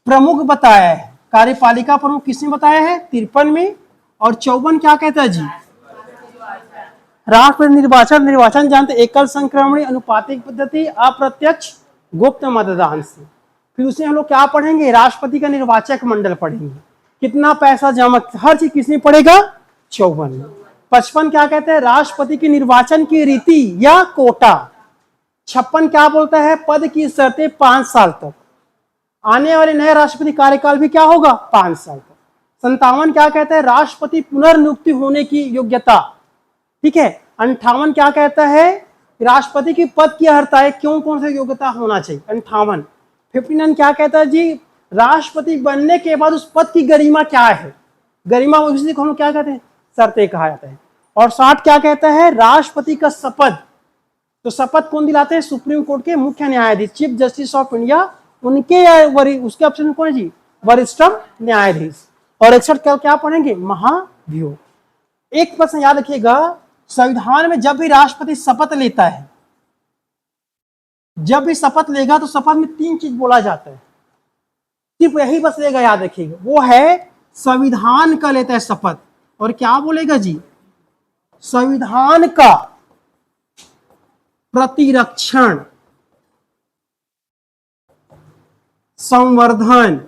प्रमुख बताया है, कार्यपालिका प्रमुख किसने बताया है? 53 में। और 54 क्या कहता है जी? राष्ट्रपति निर्वाचन। निर्वाचन जानते, एकल संक्रमणी, अनुपातिक पद्धति, अप्रत्यक्ष, गुप्त मतदान से। फिर उसमें हम लोग क्या पढ़ेंगे? राष्ट्रपति का निर्वाचक मंडल पढ़ेंगे, कितना पैसा जमा, हर चीज किसमें पड़ेगा? 54 में। 55 क्या कहते हैं? राष्ट्रपति के निर्वाचन की रीति या कोटा। 56 क्या बोलता है? पद की शर्तें 5 साल तक, आने वाले नए राष्ट्रपति कार्यकाल भी क्या होगा? 5 साल तक। 57 क्या कहता है? राष्ट्रपति पुनर्नियुक्ति होने की योग्यता, ठीक है। 58 क्या कहता है? राष्ट्रपति की पद की अर्हता है, क्यों, कौन सी योग्यता होना चाहिए? 58। 59 क्या कहता है जी? राष्ट्रपति बनने के बाद उस पद की गरिमा क्या है? गरिमा उसी को हम क्या कहते हैं? शर्तें कहा जाता है। और 60 क्या कहता है? राष्ट्रपति का शपथ। तो शपथ कौन दिलाते हैं? सुप्रीम कोर्ट के मुख्य न्यायाधीश, चीफ जस्टिस ऑफ इंडिया, उनके उसके ऑप्शन कौन है जी? वरिष्ठतम न्यायाधीश। और 61 क्या पढ़ेंगे? महाभियोग। एक प्रश्न याद रखिएगा, संविधान में जब भी राष्ट्रपति शपथ लेता है, जब भी शपथ लेगा तो शपथ में 3 चीज बोला जाता है, सिर्फ यही बस लेगा, याद रखिएगा। वो है संविधान का लेता है शपथ, और क्या बोलेगा जी? संविधान का प्रतिरक्षण, संवर्धन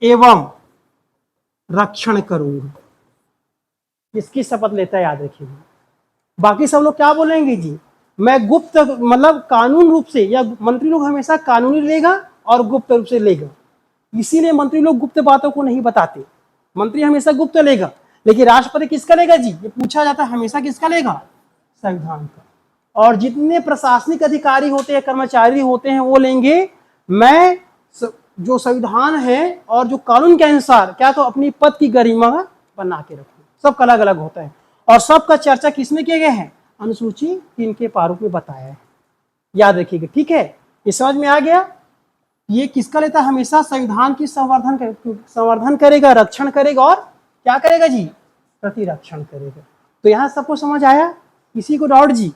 एवं रक्षण करूंगा, इसकी शपथ लेता है, याद रखिएगा। बाकी सब लोग क्या बोलेंगे जी? मैं गुप्त, मतलब कानून रूप से, या मंत्री लोग हमेशा कानूनी लेगा और गुप्त रूप से लेगा, इसीलिए मंत्री लोग गुप्त बातों को नहीं बताते, मंत्री हमेशा गुप्त लेगा। लेकिन राष्ट्रपति किसका लेगा जी? ये पूछा जाता है, हमेशा किसका लेगा? संविधान का। और जितने प्रशासनिक अधिकारी होते हैं, कर्मचारी होते हैं, वो लेंगे मैं जो संविधान है और जो कानून के अनुसार क्या तो अपनी पद की गरिमा बना के रखूं। सबका अलग अलग होता है, और सबका चर्चा किसमें किए गए हैं? अनुसूची 3 के प्रारूप में बताया है, याद रखिएगा, ठीक है। ये समझ में आ गया? ये किसका लेता है? हमेशा संविधान की संवर्धन करेगा, रक्षण करेगा, और क्या करेगा जी? प्रतिरक्षण करेगा। तो यहां सबको समझ आया? किसी को डाउट जी?